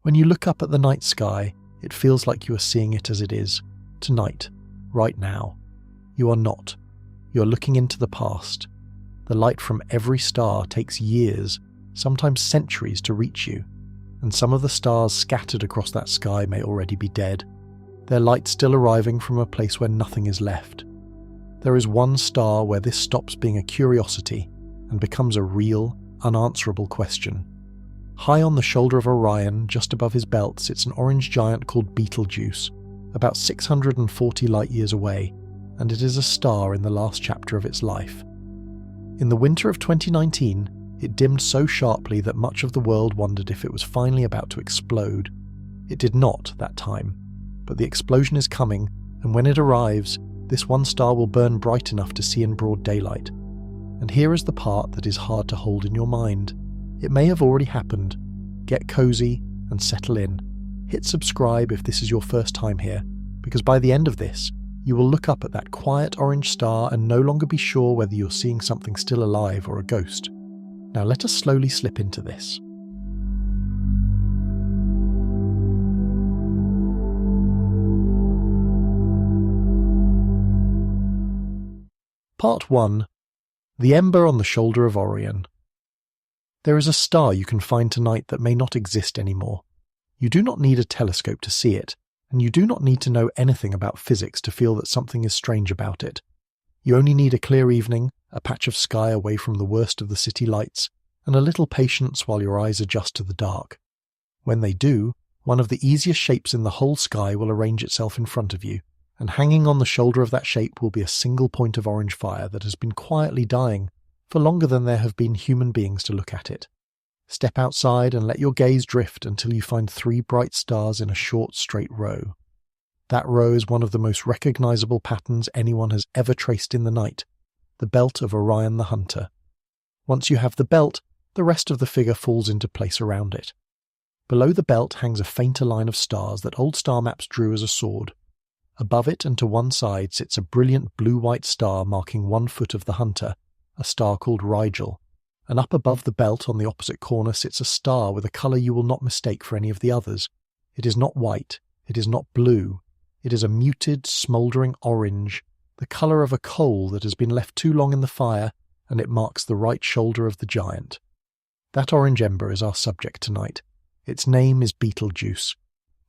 When you look up at the night sky, it feels like you are seeing it as it is, tonight, right now. You are not. You are looking into the past. The light from every star takes years, sometimes centuries, to reach you, and some of the stars scattered across that sky may already be dead, their light still arriving from a place where nothing is left. There is one star where this stops being a curiosity and becomes a real, unanswerable question. High on the shoulder of Orion, just above his belt, sits an orange giant called Betelgeuse, about 640 light-years away, and it is a star in the last chapter of its life. In the winter of 2019, it dimmed so sharply that much of the world wondered if it was finally about to explode. It did not that time, but the explosion is coming, and when it arrives, this one star will burn bright enough to see in broad daylight. And here is the part that is hard to hold in your mind. It may have already happened. Get cozy and settle in. Hit subscribe if this is your first time here, because by the end of this, you will look up at that quiet orange star and no longer be sure whether you're seeing something still alive or a ghost. Now let us slowly slip into this. Part 1. The Ember on the Shoulder of Orion. There is a star you can find tonight that may not exist anymore. You do not need a telescope to see it, and you do not need to know anything about physics to feel that something is strange about it. You only need a clear evening, a patch of sky away from the worst of the city lights, and a little patience while your eyes adjust to the dark. When they do, one of the easiest shapes in the whole sky will arrange itself in front of you, and hanging on the shoulder of that shape will be a single point of orange fire that has been quietly dying for longer than there have been human beings to look at it. Step outside and let your gaze drift until you find 3 bright stars in a short, straight row. That row is one of the most recognizable patterns anyone has ever traced in the night, the belt of Orion the Hunter. Once you have the belt, the rest of the figure falls into place around it. Below the belt hangs a fainter line of stars that old star maps drew as a sword. Above it and to one side sits a brilliant blue-white star marking 1 foot of the Hunter, a star called Rigel, and up above the belt on the opposite corner sits a star with a colour you will not mistake for any of the others. It is not white, it is not blue, it is a muted, smouldering orange, the colour of a coal that has been left too long in the fire, and it marks the right shoulder of the giant. That orange ember is our subject tonight. Its name is Betelgeuse.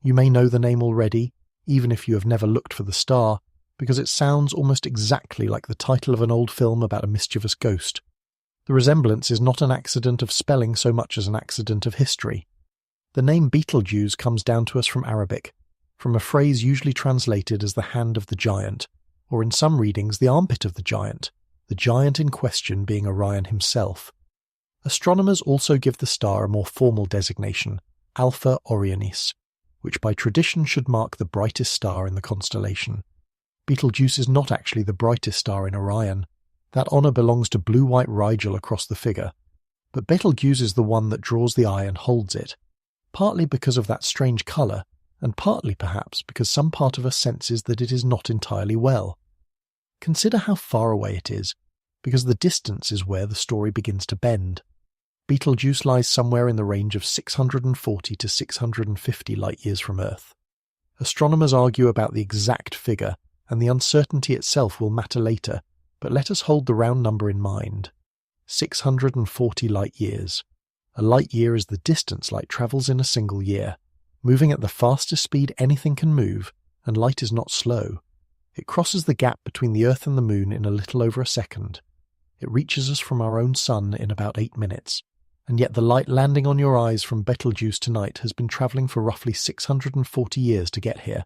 You may know the name already, even if you have never looked for the star, because it sounds almost exactly like the title of an old film about a mischievous ghost. The resemblance is not an accident of spelling so much as an accident of history. The name Betelgeuse comes down to us from Arabic, from a phrase usually translated as the hand of the giant, or in some readings the armpit of the giant in question being Orion himself. Astronomers also give the star a more formal designation, Alpha Orionis, which by tradition should mark the brightest star in the constellation. Betelgeuse is not actually the brightest star in Orion. That honour belongs to blue-white Rigel across the figure, but Betelgeuse is the one that draws the eye and holds it, partly because of that strange colour, and partly perhaps because some part of us senses that it is not entirely well. Consider how far away it is, because the distance is where the story begins to bend. Betelgeuse lies somewhere in the range of 640 to 650 light-years from Earth. Astronomers argue about the exact figure, and the uncertainty itself will matter later, but let us hold the round number in mind. 640 light-years. A light-year is the distance light travels in a single year, moving at the fastest speed anything can move, and light is not slow. It crosses the gap between the Earth and the Moon in a little over a second. It reaches us from our own Sun in about 8 minutes. And yet the light landing on your eyes from Betelgeuse tonight has been travelling for roughly 640 years to get here.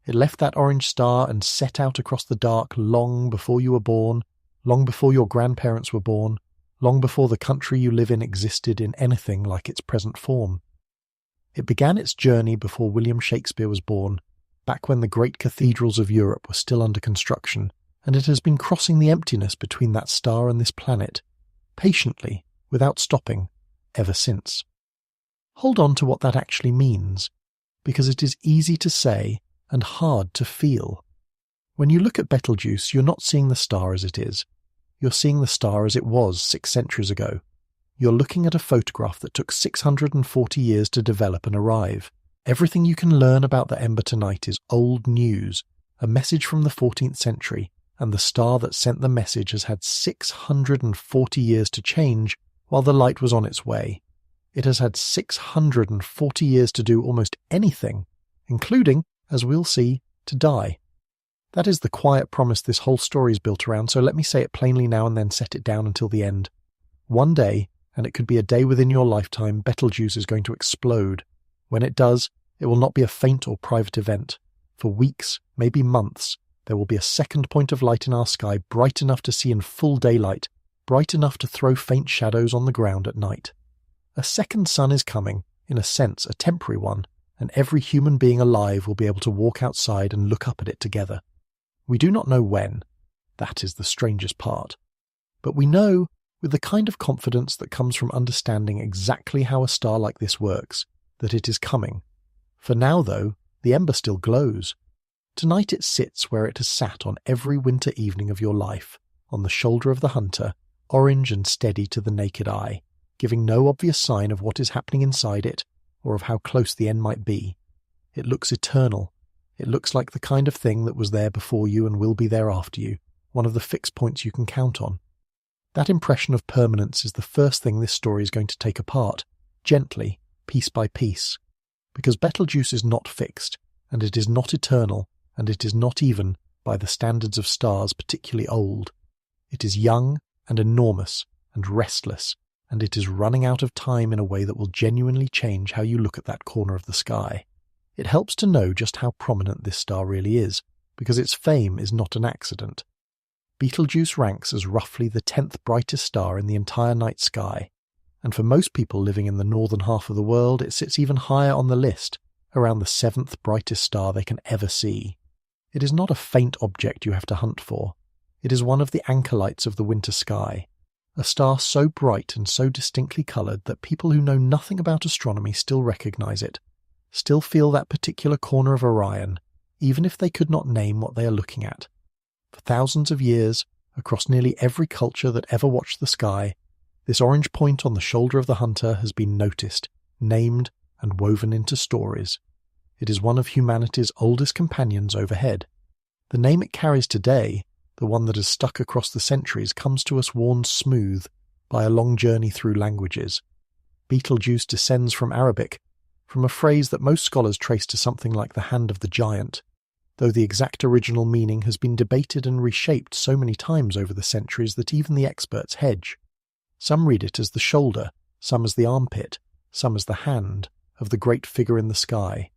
It left that orange star and set out across the dark long before you were born, long before your grandparents were born, long before the country you live in existed in anything like its present form. It began its journey before William Shakespeare was born, back when the great cathedrals of Europe were still under construction, and it has been crossing the emptiness between that star and this planet, patiently, without stopping, ever since. Hold on to what that actually means, because it is easy to say and hard to feel. When you look at Betelgeuse, you're not seeing the star as it is. You're seeing the star as it was 6 centuries ago, You're looking at a photograph that took 640 years to develop and arrive. Everything you can learn about the Ember tonight is old news, a message from the 14th century, and the star that sent the message has had 640 years to change while the light was on its way. It has had 640 years to do almost anything, including, as we'll see, to die. That is the quiet promise this whole story is built around, so let me say it plainly now and then set it down until the end. One day, and it could be a day within your lifetime, Betelgeuse is going to explode. When it does, it will not be a faint or private event. For weeks, maybe months, there will be a second point of light in our sky bright enough to see in full daylight, bright enough to throw faint shadows on the ground at night. A second sun is coming, in a sense a temporary one, and every human being alive will be able to walk outside and look up at it together. We do not know when. That is the strangest part. But we know, with the kind of confidence that comes from understanding exactly how a star like this works, that it is coming. For now, though, the Ember still glows. Tonight it sits where it has sat on every winter evening of your life, on the shoulder of the hunter, orange and steady to the naked eye, giving no obvious sign of what is happening inside it, or of how close the end might be. It looks eternal. It looks like the kind of thing that was there before you and will be there after you, one of the fixed points you can count on. That impression of permanence is the first thing this story is going to take apart, gently, piece by piece. Because Betelgeuse is not fixed, and it is not eternal, and it is not even, by the standards of stars, particularly old. It is young and enormous and restless, and it is running out of time in a way that will genuinely change how you look at that corner of the sky. It helps to know just how prominent this star really is, because its fame is not an accident. Betelgeuse ranks as roughly the 10th brightest star in the entire night sky, and for most people living in the northern half of the world, it sits even higher on the list, around the 7th brightest star they can ever see. It is not a faint object you have to hunt for. It is one of the anchor lights of the winter sky, a star so bright and so distinctly coloured that people who know nothing about astronomy still recognise it, still feel that particular corner of Orion, even if they could not name what they are looking at. For thousands of years, across nearly every culture that ever watched the sky, this orange point on the shoulder of the hunter has been noticed, named, and woven into stories. It is one of humanity's oldest companions overhead. The name it carries today, the one that has stuck across the centuries, comes to us worn smooth by a long journey through languages. Betelgeuse descends from Arabic, from a phrase that most scholars trace to something like the hand of the giant, though the exact original meaning has been debated and reshaped so many times over the centuries that even the experts hedge. Some read it as the shoulder, some as the armpit, some as the hand of the great figure in the sky.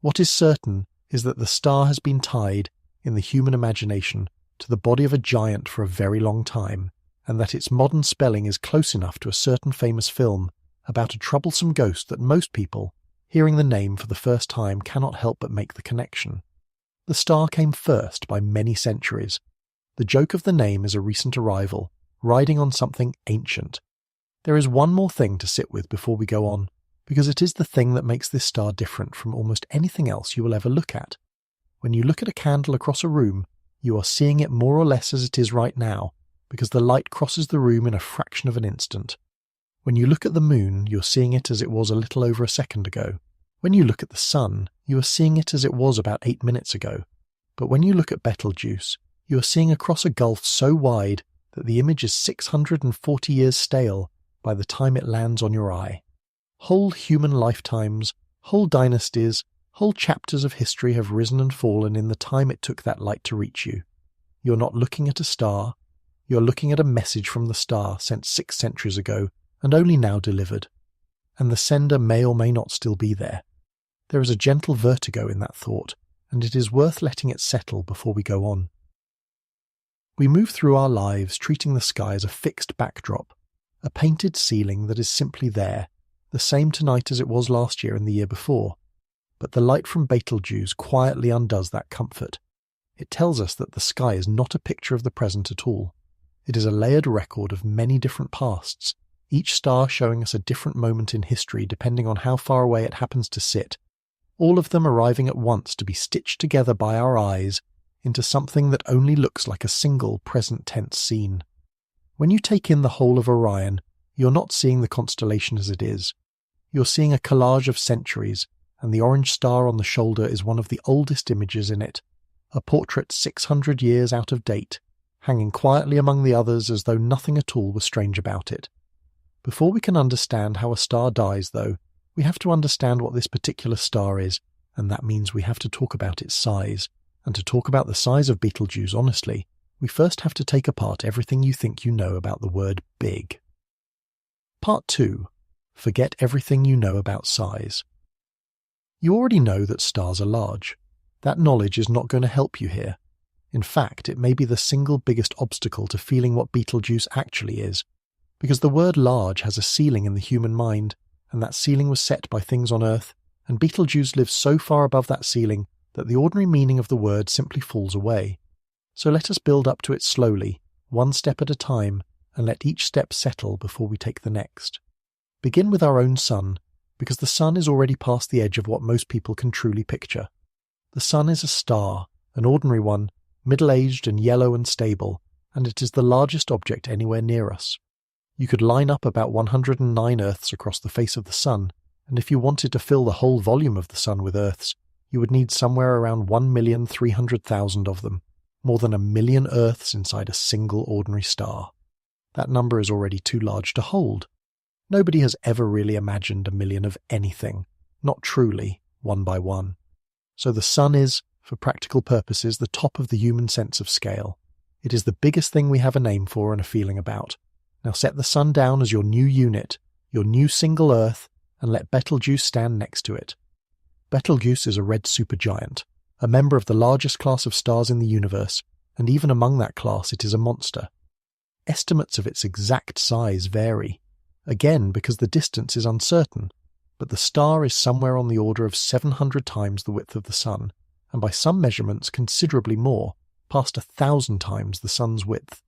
What is certain is that the star has been tied, in the human imagination, to the body of a giant for a very long time, and that its modern spelling is close enough to a certain famous film about a troublesome ghost that most people, hearing the name for the first time, cannot help but make the connection. The star came first by many centuries. The joke of the name is a recent arrival, riding on something ancient. There is one more thing to sit with before we go on, because it is the thing that makes this star different from almost anything else you will ever look at. When you look at a candle across a room, you are seeing it more or less as it is right now, because the light crosses the room in a fraction of an instant. When you look at the moon, you're seeing it as it was a little over a second ago. When you look at the sun, you are seeing it as it was about 8 minutes ago. But when you look at Betelgeuse, you are seeing across a gulf so wide that the image is 640 years stale by the time it lands on your eye. Whole human lifetimes, whole dynasties, whole chapters of history have risen and fallen in the time it took that light to reach you. You're not looking at a star, you're looking at a message from the star sent 6 centuries ago and only now delivered. And the sender may or may not still be there. There is a gentle vertigo in that thought, and it is worth letting it settle before we go on. We move through our lives treating the sky as a fixed backdrop, a painted ceiling that is simply there, the same tonight as it was last year and the year before. But the light from Betelgeuse quietly undoes that comfort. It tells us that the sky is not a picture of the present at all. It is a layered record of many different pasts, each star showing us a different moment in history depending on how far away it happens to sit, all of them arriving at once to be stitched together by our eyes into something that only looks like a single present tense scene. When you take in the whole of Orion, You're not seeing the constellation as it is. You're seeing a collage of centuries, and the orange star on the shoulder is one of the oldest images in it, a portrait 600 years out of date, hanging quietly among the others as though nothing at all was strange about it. Before we can understand how a star dies, though, we have to understand what this particular star is, and that means we have to talk about its size. And to talk about the size of Betelgeuse honestly, we first have to take apart everything you think you know about the word big. Part 2. Forget everything you know about size. You already know that stars are large. That knowledge is not going to help you here. In fact, it may be the single biggest obstacle to feeling what Betelgeuse actually is, because the word large has a ceiling in the human mind, and that ceiling was set by things on Earth, and Betelgeuse lives so far above that ceiling that the ordinary meaning of the word simply falls away. So let us build up to it slowly, one step at a time, and let each step settle before we take the next. Begin with our own sun, because the sun is already past the edge of what most people can truly picture. The sun is a star, an ordinary one, middle-aged and yellow and stable, and it is the largest object anywhere near us. You could line up about 109 Earths across the face of the sun, and if you wanted to fill the whole volume of the sun with Earths, you would need somewhere around 1,300,000 of them, more than 1,000,000 Earths inside a single ordinary star. That number is already too large to hold. Nobody has ever really imagined 1,000,000 of anything, not truly, one by one. So the sun is, for practical purposes, the top of the human sense of scale. It is the biggest thing we have a name for and a feeling about. Now set the sun down as your new unit, your new single Earth, and let Betelgeuse stand next to it. Betelgeuse is a red supergiant, a member of the largest class of stars in the universe, and even among that class it is a monster. Estimates of its exact size vary, again because the distance is uncertain, but the star is somewhere on the order of 700 times the width of the sun, and by some measurements considerably more, past 1,000 times the sun's width.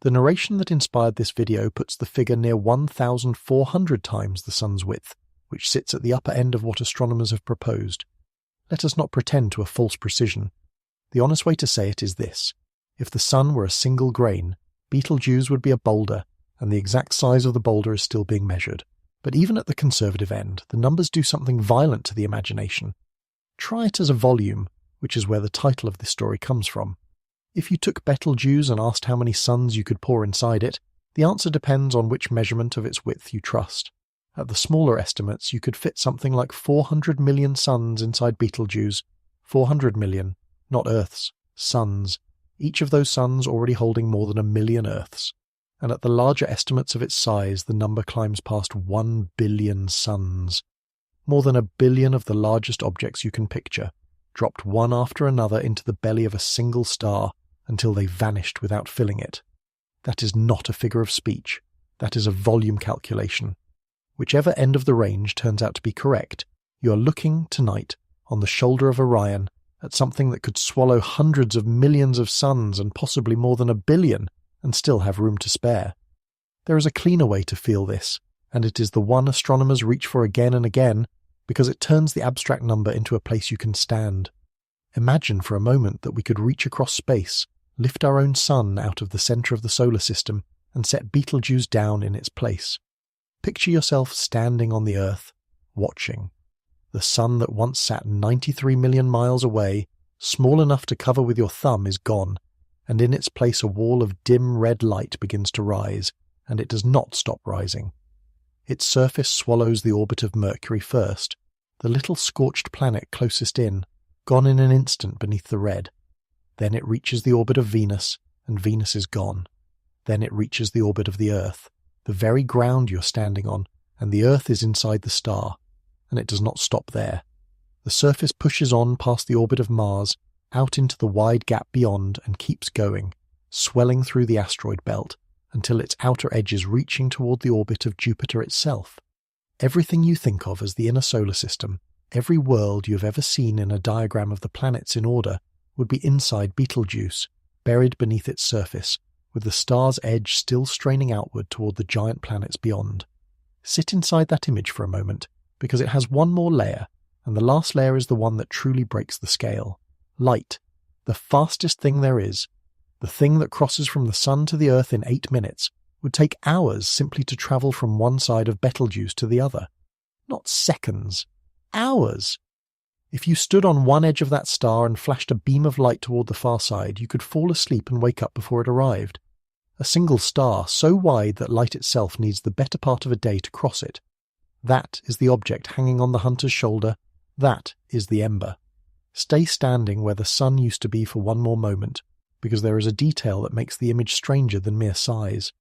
The narration that inspired this video puts the figure near 1,400 times the sun's width, which sits at the upper end of what astronomers have proposed. Let us not pretend to a false precision. The honest way to say it is this: if the sun were a single grain, Betelgeuse would be a boulder, and the exact size of the boulder is still being measured. But even at the conservative end, the numbers do something violent to the imagination. Try it as a volume, which is where the title of this story comes from. If you took Betelgeuse and asked how many suns you could pour inside it, the answer depends on which measurement of its width you trust. At the smaller estimates, you could fit something like 400 million suns inside Betelgeuse. 400 million, not Earths, suns, each of those suns already holding more than 1,000,000 Earths. And at the larger estimates of its size, the number climbs past 1 billion suns. More than 1 billion of the largest objects you can picture, dropped one after another into the belly of a single star until they vanished without filling it. That is not a figure of speech. That is a volume calculation. Whichever end of the range turns out to be correct, you are looking, tonight, on the shoulder of Orion, at something that could swallow hundreds of millions of suns and possibly more than 1 billion, and still have room to spare. There is a cleaner way to feel this, and it is the one astronomers reach for again and again, because it turns the abstract number into a place you can stand. Imagine for a moment that we could reach across space, lift our own sun out of the centre of the solar system, and set Betelgeuse down in its place. Picture yourself standing on the Earth, watching. The sun that once sat 93 million miles away, small enough to cover with your thumb, is gone, and in its place a wall of dim red light begins to rise, and it does not stop rising. Its surface swallows the orbit of Mercury first, the little scorched planet closest in, gone in an instant beneath the red. Then it reaches the orbit of Venus, and Venus is gone. Then it reaches the orbit of the Earth, the very ground you're standing on, and the Earth is inside the star, and it does not stop there. The surface pushes on past the orbit of Mars, out into the wide gap beyond, and keeps going, swelling through the asteroid belt, until its outer edge is reaching toward the orbit of Jupiter itself. Everything you think of as the inner solar system, every world you have ever seen in a diagram of the planets in order, would be inside Betelgeuse, buried beneath its surface, with the star's edge still straining outward toward the giant planets beyond. Sit inside that image for a moment, because it has one more layer, and the last layer is the one that truly breaks the scale. Light, the fastest thing there is, the thing that crosses from the sun to the Earth in 8 minutes, would take hours simply to travel from one side of Betelgeuse to the other. Not seconds. Hours! If you stood on one edge of that star and flashed a beam of light toward the far side, you could fall asleep and wake up before it arrived. A single star so wide that light itself needs the better part of a day to cross it. That is the object hanging on the hunter's shoulder. That is the Ember. Stay standing where the sun used to be for one more moment, because there is a detail that makes the image stranger than mere size.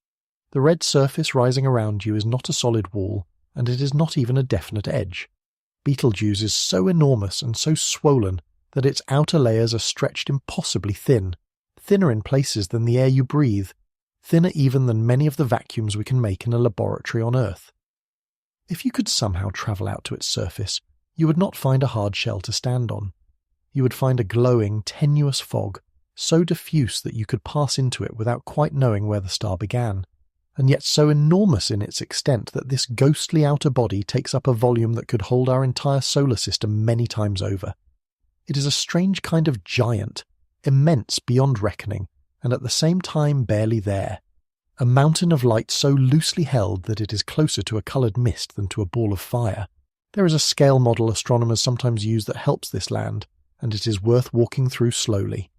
The red surface rising around you is not a solid wall, and it is not even a definite edge. Betelgeuse is so enormous and so swollen that its outer layers are stretched impossibly thin, thinner in places than the air you breathe, thinner even than many of the vacuums we can make in a laboratory on Earth. If you could somehow travel out to its surface, you would not find a hard shell to stand on. You would find a glowing, tenuous fog, so diffuse that you could pass into it without quite knowing where the star began, and yet so enormous in its extent that this ghostly outer body takes up a volume that could hold our entire solar system many times over. It is a strange kind of giant, immense beyond reckoning, and at the same time barely there. A mountain of light so loosely held that it is closer to a coloured mist than to a ball of fire. There is a scale model astronomers sometimes use that helps this land, and it is worth walking through slowly.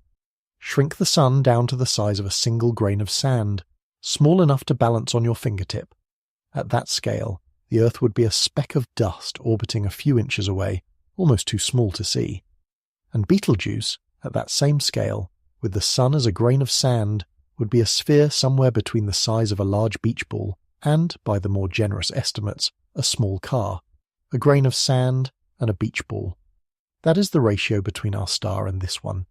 Shrink the sun down to the size of a single grain of sand, small enough to balance on your fingertip. At that scale, the Earth would be a speck of dust orbiting a few inches away, almost too small to see. And Betelgeuse, at that same scale, with the sun as a grain of sand, would be a sphere somewhere between the size of a large beach ball and, by the more generous estimates, a small car, a grain of sand and a beach ball. That is the ratio between our star and this one.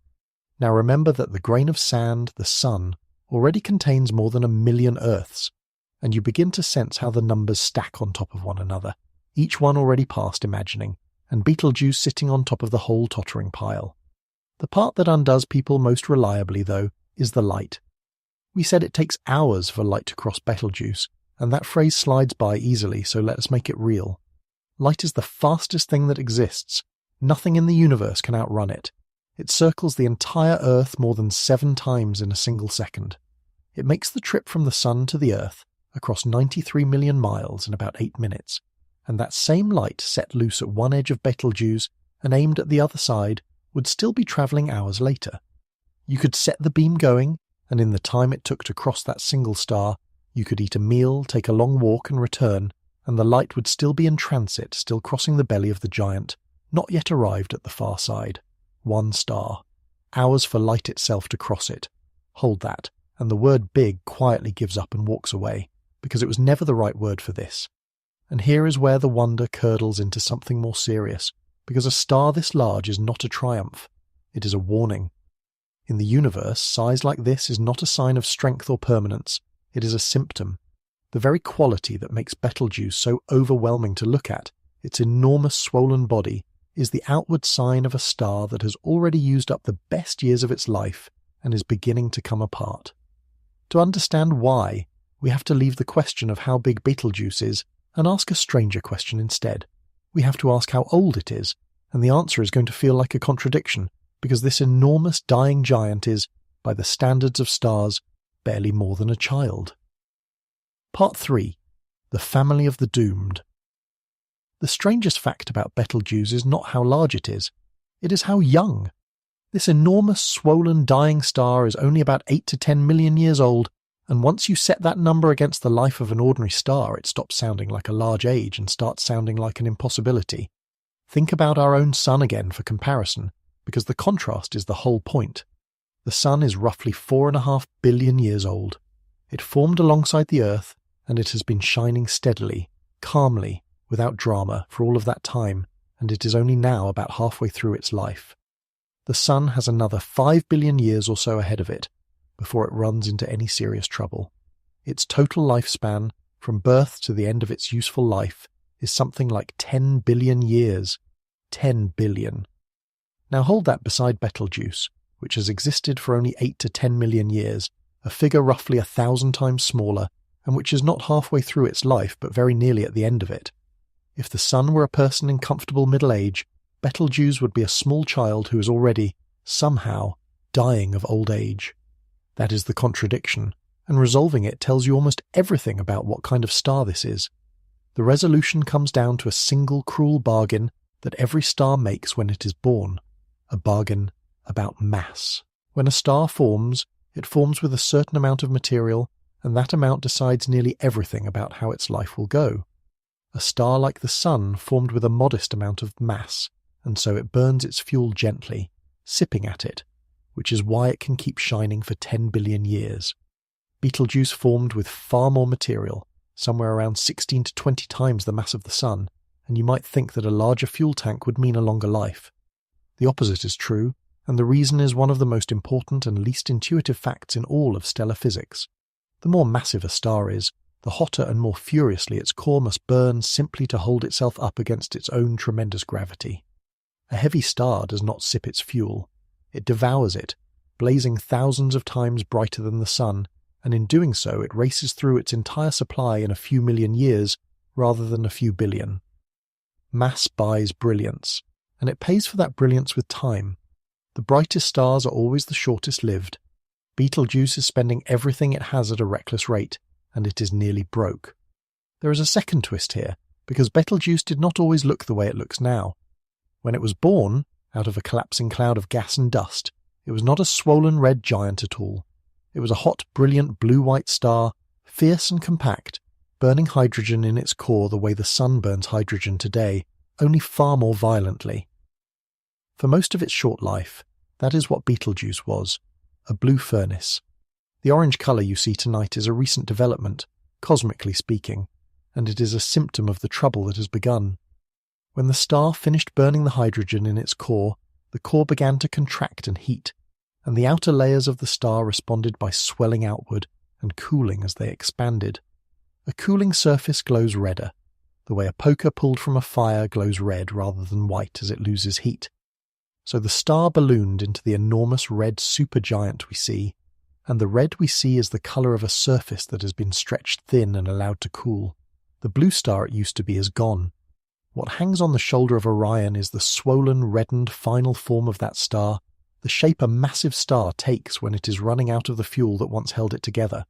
Now remember that the grain of sand, the sun, already contains more than 1 million Earths, and you begin to sense how the numbers stack on top of one another, each one already past imagining, and Betelgeuse sitting on top of the whole tottering pile. The part that undoes people most reliably, though, is the light. We said it takes hours for light to cross Betelgeuse, and that phrase slides by easily, so let us make it real. Light is the fastest thing that exists. Nothing in the universe can outrun it. It circles the entire Earth more than 7 times in a single second. It makes the trip from the Sun to the Earth across 93 million miles in about 8 minutes, and that same light set loose at one edge of Betelgeuse and aimed at the other side would still be travelling hours later. You could set the beam going, and in the time it took to cross that single star, you could eat a meal, take a long walk and return, and the light would still be in transit, still crossing the belly of the giant, not yet arrived at the far side. 1 star. Hours for light itself to cross it. Hold that, and the word big quietly gives up and walks away, because it was never the right word for this. And here is where the wonder curdles into something more serious, because a star this large is not a triumph. It is a warning. In the universe, size like this is not a sign of strength or permanence. It is a symptom. The very quality that makes Betelgeuse so overwhelming to look at, its enormous swollen body, is the outward sign of a star that has already used up the best years of its life and is beginning to come apart. To understand why, we have to leave the question of how big Betelgeuse is and ask a stranger question instead. We have to ask how old it is, and the answer is going to feel like a contradiction, because this enormous dying giant is, by the standards of stars, barely more than a child. Part 3. The Family of the Doomed. The strangest fact about Betelgeuse is not how large it is how young. This enormous, swollen, dying star is only about 8 to 10 million years old, and once you set that number against the life of an ordinary star, it stops sounding like a large age and starts sounding like an impossibility. Think about our own Sun again for comparison, because the contrast is the whole point. The Sun is roughly 4.5 billion years old. It formed alongside the Earth, and it has been shining steadily, calmly, without drama for all of that time, and it is only now about halfway through its life. The Sun has another 5 billion years or so ahead of it, before it runs into any serious trouble. Its total lifespan, from birth to the end of its useful life, is something like 10 billion years. 10 billion. Now hold that beside Betelgeuse, which has existed for only 8 to 10 million years, a figure roughly 1,000 times smaller, and which is not halfway through its life but very nearly at the end of it. If the Sun were a person in comfortable middle age, Betelgeuse would be a small child who is already, somehow, dying of old age. That is the contradiction, and resolving it tells you almost everything about what kind of star this is. The resolution comes down to a single cruel bargain that every star makes when it is born, a bargain about mass. When a star forms, it forms with a certain amount of material, and that amount decides nearly everything about how its life will go. A star like the Sun formed with a modest amount of mass, and so it burns its fuel gently, sipping at it, which is why it can keep shining for 10 billion years. Betelgeuse formed with far more material, somewhere around 16 to 20 times the mass of the Sun, and you might think that a larger fuel tank would mean a longer life. The opposite is true, and the reason is one of the most important and least intuitive facts in all of stellar physics. The more massive a star is, the hotter and more furiously its core must burn simply to hold itself up against its own tremendous gravity. A heavy star does not sip its fuel. It devours it, blazing thousands of times brighter than the Sun, and in doing so it races through its entire supply in a few million years rather than a few billion. Mass buys brilliance, and it pays for that brilliance with time. The brightest stars are always the shortest lived. Betelgeuse is spending everything it has at a reckless rate, and it is nearly broke. There is a second twist here, because Betelgeuse did not always look the way it looks now. When it was born, out of a collapsing cloud of gas and dust, it was not a swollen red giant at all. It was a hot, brilliant blue-white star, fierce and compact, burning hydrogen in its core the way the Sun burns hydrogen today, only far more violently. For most of its short life, that is what Betelgeuse was, a blue furnace. The orange colour you see tonight is a recent development, cosmically speaking, and it is a symptom of the trouble that has begun. When the star finished burning the hydrogen in its core, the core began to contract and heat, and the outer layers of the star responded by swelling outward and cooling as they expanded. A cooling surface glows redder, the way a poker pulled from a fire glows red rather than white as it loses heat. So the star ballooned into the enormous red supergiant we see, and the red we see is the colour of a surface that has been stretched thin and allowed to cool. The blue star it used to be is gone. What hangs on the shoulder of Orion is the swollen, reddened final form of that star, the shape a massive star takes when it is running out of the fuel that once held it together.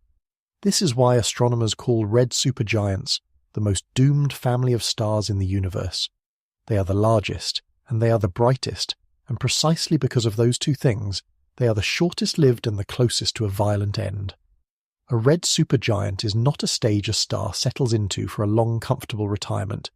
This is why astronomers call red supergiants the most doomed family of stars in the universe. They are the largest, and they are the brightest, and precisely because of those two things, they are the shortest lived and the closest to a violent end. A red supergiant is not a stage a star settles into for a long, comfortable retirement.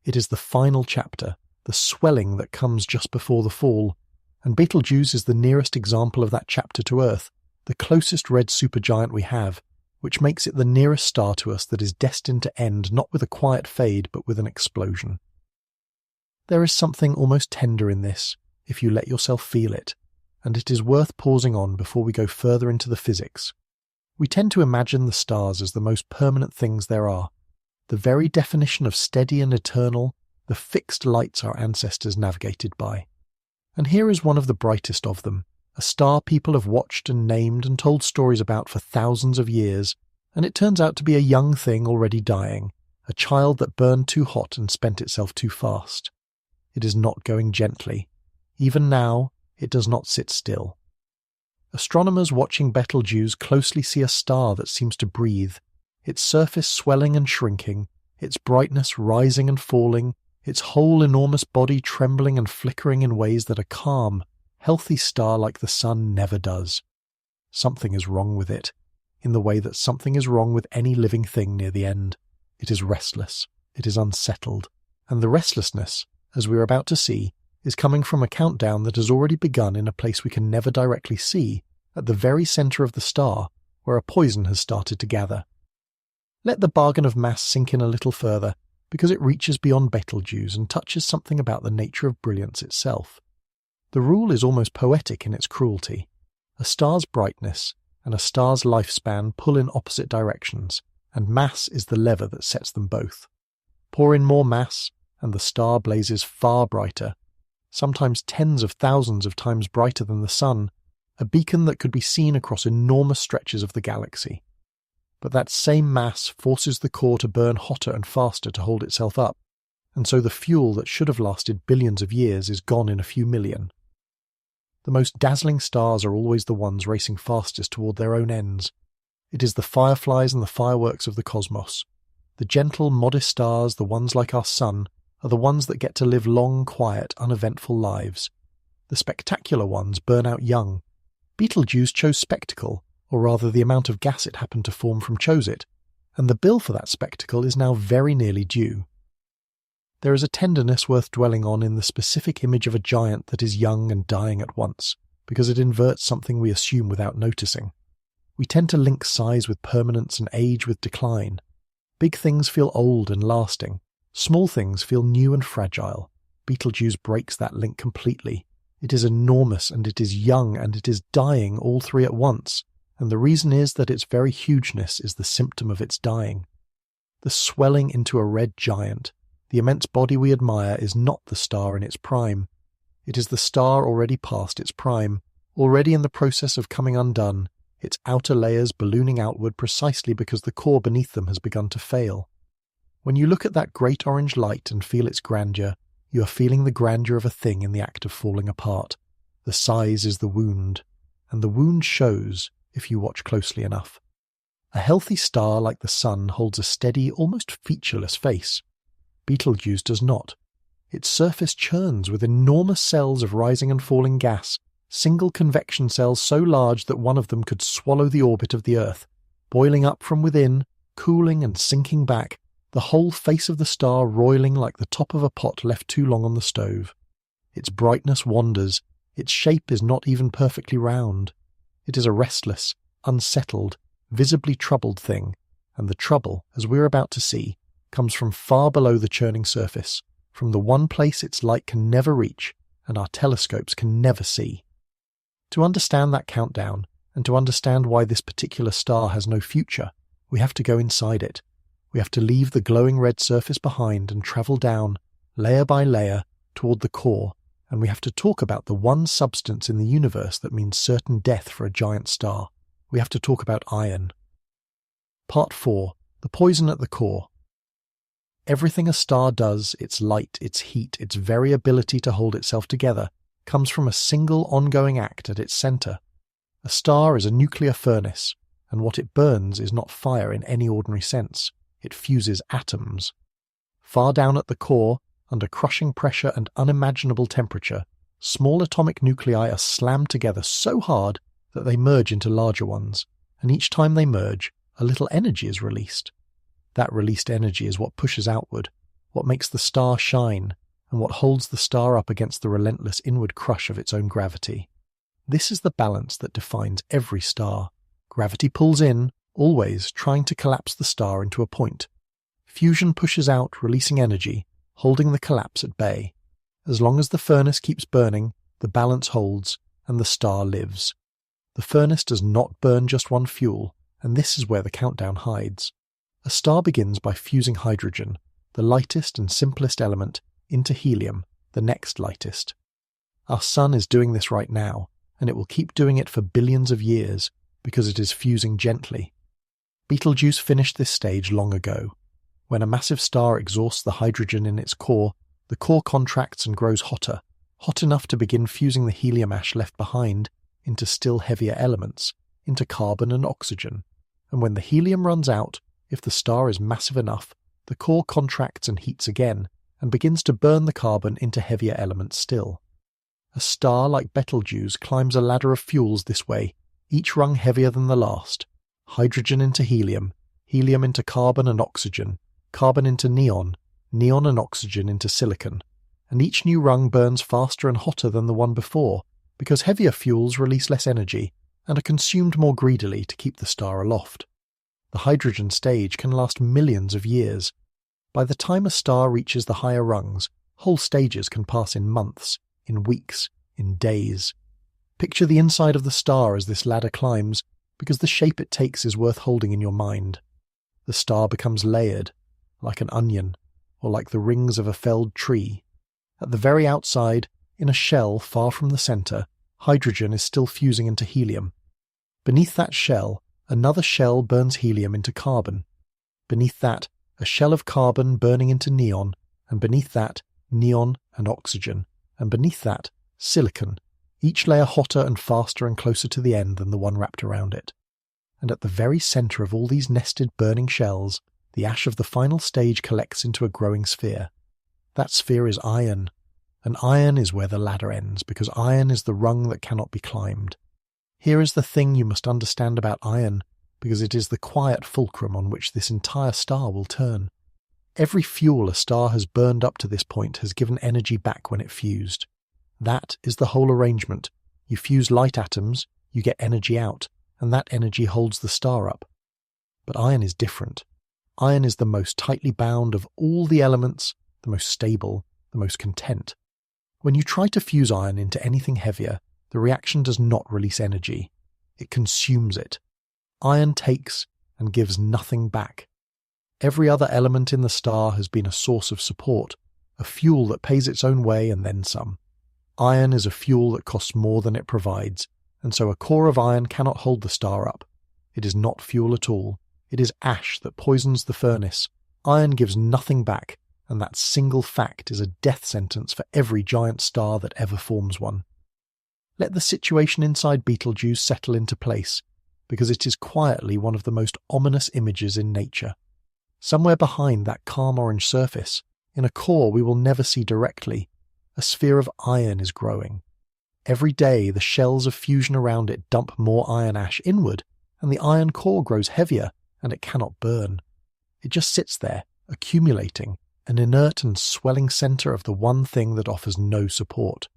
It is the final chapter, the swelling that comes just before the fall, and Betelgeuse is the nearest example of that chapter to Earth, the closest red supergiant we have, which makes it the nearest star to us that is destined to end not with a quiet fade but with an explosion. There is something almost tender in this, if you let yourself feel it, and it is worth pausing on before we go further into the physics. We tend to imagine the stars as the most permanent things there are, the very definition of steady and eternal, the fixed lights our ancestors navigated by. And here is one of the brightest of them, a star people have watched and named and told stories about for thousands of years, and it turns out to be a young thing already dying, a child that burned too hot and spent itself too fast. It is not going gently. Even now, it does not sit still. Astronomers watching Betelgeuse closely see a star that seems to breathe, its surface swelling and shrinking, its brightness rising and falling, its whole enormous body trembling and flickering in ways that a calm, healthy star like the Sun never does. Something is wrong with it, in the way that something is wrong with any living thing near the end. It is restless, it is unsettled, and the restlessness, as we are about to see, is coming from a countdown that has already begun in a place we can never directly see, at the very centre of the star, where a poison has started to gather. Let the bargain of mass sink in a little further, because it reaches beyond Betelgeuse and touches something about the nature of brilliance itself. The rule is almost poetic in its cruelty. A star's brightness and a star's lifespan pull in opposite directions, and mass is the lever that sets them both. Pour in more mass, and the star blazes far brighter, sometimes tens of thousands of times brighter than the Sun, a beacon that could be seen across enormous stretches of the galaxy. But that same mass forces the core to burn hotter and faster to hold itself up, and so the fuel that should have lasted billions of years is gone in a few million. The most dazzling stars are always the ones racing fastest toward their own ends. It is the fireflies and the fireworks of the cosmos. The gentle, modest stars, the ones like our sun, are the ones that get to live long, quiet, uneventful lives. The spectacular ones burn out young. Betelgeuse chose spectacle, or rather the amount of gas it happened to form from chose it, and the bill for that spectacle is now very nearly due. There is a tenderness worth dwelling on in the specific image of a giant that is young and dying at once, because it inverts something we assume without noticing. We tend to link size with permanence and age with decline. Big things feel old and lasting. Small things feel new and fragile. Betelgeuse breaks that link completely. It is enormous, and it is young, and it is dying, all three at once, and the reason is that its very hugeness is the symptom of its dying. The swelling into a red giant, the immense body we admire, is not the star in its prime. It is the star already past its prime, already in the process of coming undone, its outer layers ballooning outward precisely because the core beneath them has begun to fail. When you look at that great orange light and feel its grandeur, you are feeling the grandeur of a thing in the act of falling apart. The size is the wound, and the wound shows if you watch closely enough. A healthy star like the sun holds a steady, almost featureless face. Betelgeuse does not. Its surface churns with enormous cells of rising and falling gas, single convection cells so large that one of them could swallow the orbit of the Earth, boiling up from within, cooling and sinking back, the whole face of the star roiling like the top of a pot left too long on the stove. Its brightness wanders, its shape is not even perfectly round. It is a restless, unsettled, visibly troubled thing, and the trouble, as we're about to see, comes from far below the churning surface, from the one place its light can never reach and our telescopes can never see. To understand that countdown, and to understand why this particular star has no future, we have to go inside it. We have to leave the glowing red surface behind and travel down, layer by layer, toward the core, and we have to talk about the one substance in the universe that means certain death for a giant star. We have to talk about iron. Part 4. The poison at the core. Everything a star does, its light, its heat, its very ability to hold itself together, comes from a single ongoing act at its centre. A star is a nuclear furnace, and what it burns is not fire in any ordinary sense. It fuses atoms. Far down at the core, under crushing pressure and unimaginable temperature, small atomic nuclei are slammed together so hard that they merge into larger ones, and each time they merge, a little energy is released. That released energy is what pushes outward, what makes the star shine, and what holds the star up against the relentless inward crush of its own gravity. This is the balance that defines every star. Gravity pulls in, always trying to collapse the star into a point. Fusion pushes out, releasing energy, holding the collapse at bay. As long as the furnace keeps burning, the balance holds, and the star lives. The furnace does not burn just one fuel, and this is where the countdown hides. A star begins by fusing hydrogen, the lightest and simplest element, into helium, the next lightest. Our sun is doing this right now, and it will keep doing it for billions of years, because it is fusing gently. Betelgeuse finished this stage long ago. When a massive star exhausts the hydrogen in its core, the core contracts and grows hotter, hot enough to begin fusing the helium ash left behind into still heavier elements, into carbon and oxygen. And when the helium runs out, if the star is massive enough, the core contracts and heats again, and begins to burn the carbon into heavier elements still. A star like Betelgeuse climbs a ladder of fuels this way, each rung heavier than the last. Hydrogen into helium, helium into carbon and oxygen, carbon into neon, neon and oxygen into silicon, and each new rung burns faster and hotter than the one before, because heavier fuels release less energy and are consumed more greedily to keep the star aloft. The hydrogen stage can last millions of years. By the time a star reaches the higher rungs, whole stages can pass in months, in weeks, in days. Picture the inside of the star as this ladder climbs, because the shape it takes is worth holding in your mind. The star becomes layered, like an onion, or like the rings of a felled tree. At the very outside, in a shell far from the centre, hydrogen is still fusing into helium. Beneath that shell, another shell burns helium into carbon. Beneath that, a shell of carbon burning into neon, and beneath that, neon and oxygen, and beneath that, silicon, each layer hotter and faster and closer to the end than the one wrapped around it. and at the very center of all these nested burning shells, the ash of the final stage collects into a growing sphere. That sphere is iron, and iron is where the ladder ends, because iron is the rung that cannot be climbed. Here is the thing you must understand about iron, because it is the quiet fulcrum on which this entire star will turn. Every fuel a star has burned up to this point has given energy back when it fused. That is the whole arrangement. You fuse light atoms, you get energy out, and that energy holds the star up. But iron is different. Iron is the most tightly bound of all the elements, the most stable, the most content. When you try to fuse iron into anything heavier, the reaction does not release energy. It consumes it. Iron takes and gives nothing back. Every other element in the star has been a source of support, a fuel that pays its own way and then some. Iron is a fuel that costs more than it provides, and so a core of iron cannot hold the star up. It is not fuel at all. It is ash that poisons the furnace. Iron gives nothing back, and that single fact is a death sentence for every giant star that ever forms one. Let the situation inside Betelgeuse settle into place, because it is quietly one of the most ominous images in nature. Somewhere behind that calm orange surface, in a core we will never see directly, a sphere of iron is growing. Every day the shells of fusion around it dump more iron ash inward, and the iron core grows heavier, and it cannot burn. It just sits there, accumulating, an inert and swelling center of the one thing that offers no support.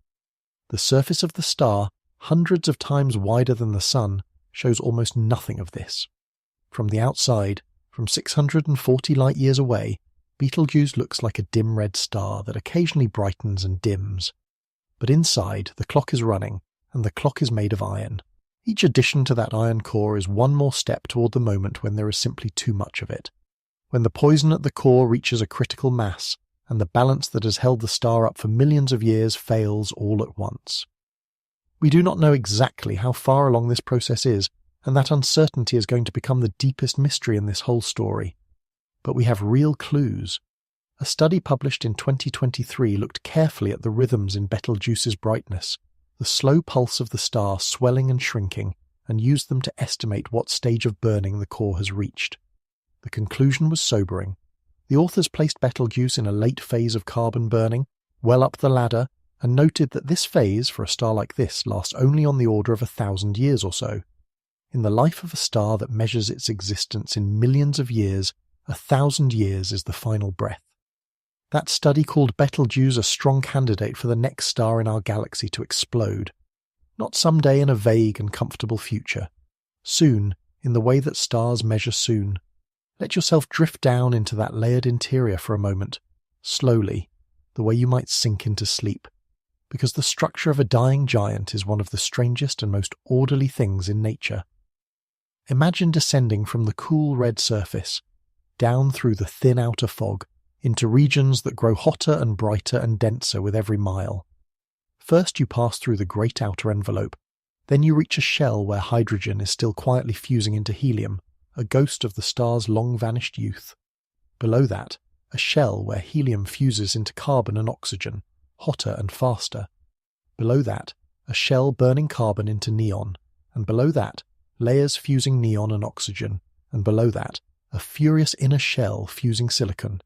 The surface of the star, hundreds of times wider than the sun, shows almost nothing of this. From the outside, from 640 light-years away, Betelgeuse looks like a dim red star that occasionally brightens and dims. But inside, the clock is running, and the clock is made of iron. Each addition to that iron core is one more step toward the moment when there is simply too much of it. When the poison at the core reaches a critical mass, and the balance that has held the star up for millions of years fails all at once. We do not know exactly how far along this process is, and that uncertainty is going to become the deepest mystery in this whole story. But we have real clues. A study published in 2023 looked carefully at the rhythms in Betelgeuse's brightness, the slow pulse of the star swelling and shrinking, and used them to estimate what stage of burning the core has reached. The conclusion was sobering. The authors placed Betelgeuse in a late phase of carbon burning, well up the ladder, and noted that this phase, for a star like this, lasts only on the order of 1,000 years or so. In the life of a star that measures its existence in millions of years, 1,000 years is the final breath. That study called Betelgeuse a strong candidate for the next star in our galaxy to explode. Not someday in a vague and comfortable future. Soon, in the way that stars measure soon. Let yourself drift down into that layered interior for a moment, slowly, the way you might sink into sleep, because the structure of a dying giant is one of the strangest and most orderly things in nature. Imagine descending from the cool red surface, down through the thin outer fog, into regions that grow hotter and brighter and denser with every mile. First you pass through the great outer envelope, then you reach a shell where hydrogen is still quietly fusing into helium, a ghost of the star's long-vanished youth. Below that, a shell where helium fuses into carbon and oxygen, hotter and faster. Below that, a shell burning carbon into neon, and below that, layers fusing neon and oxygen, and below that, a furious inner shell fusing silicon,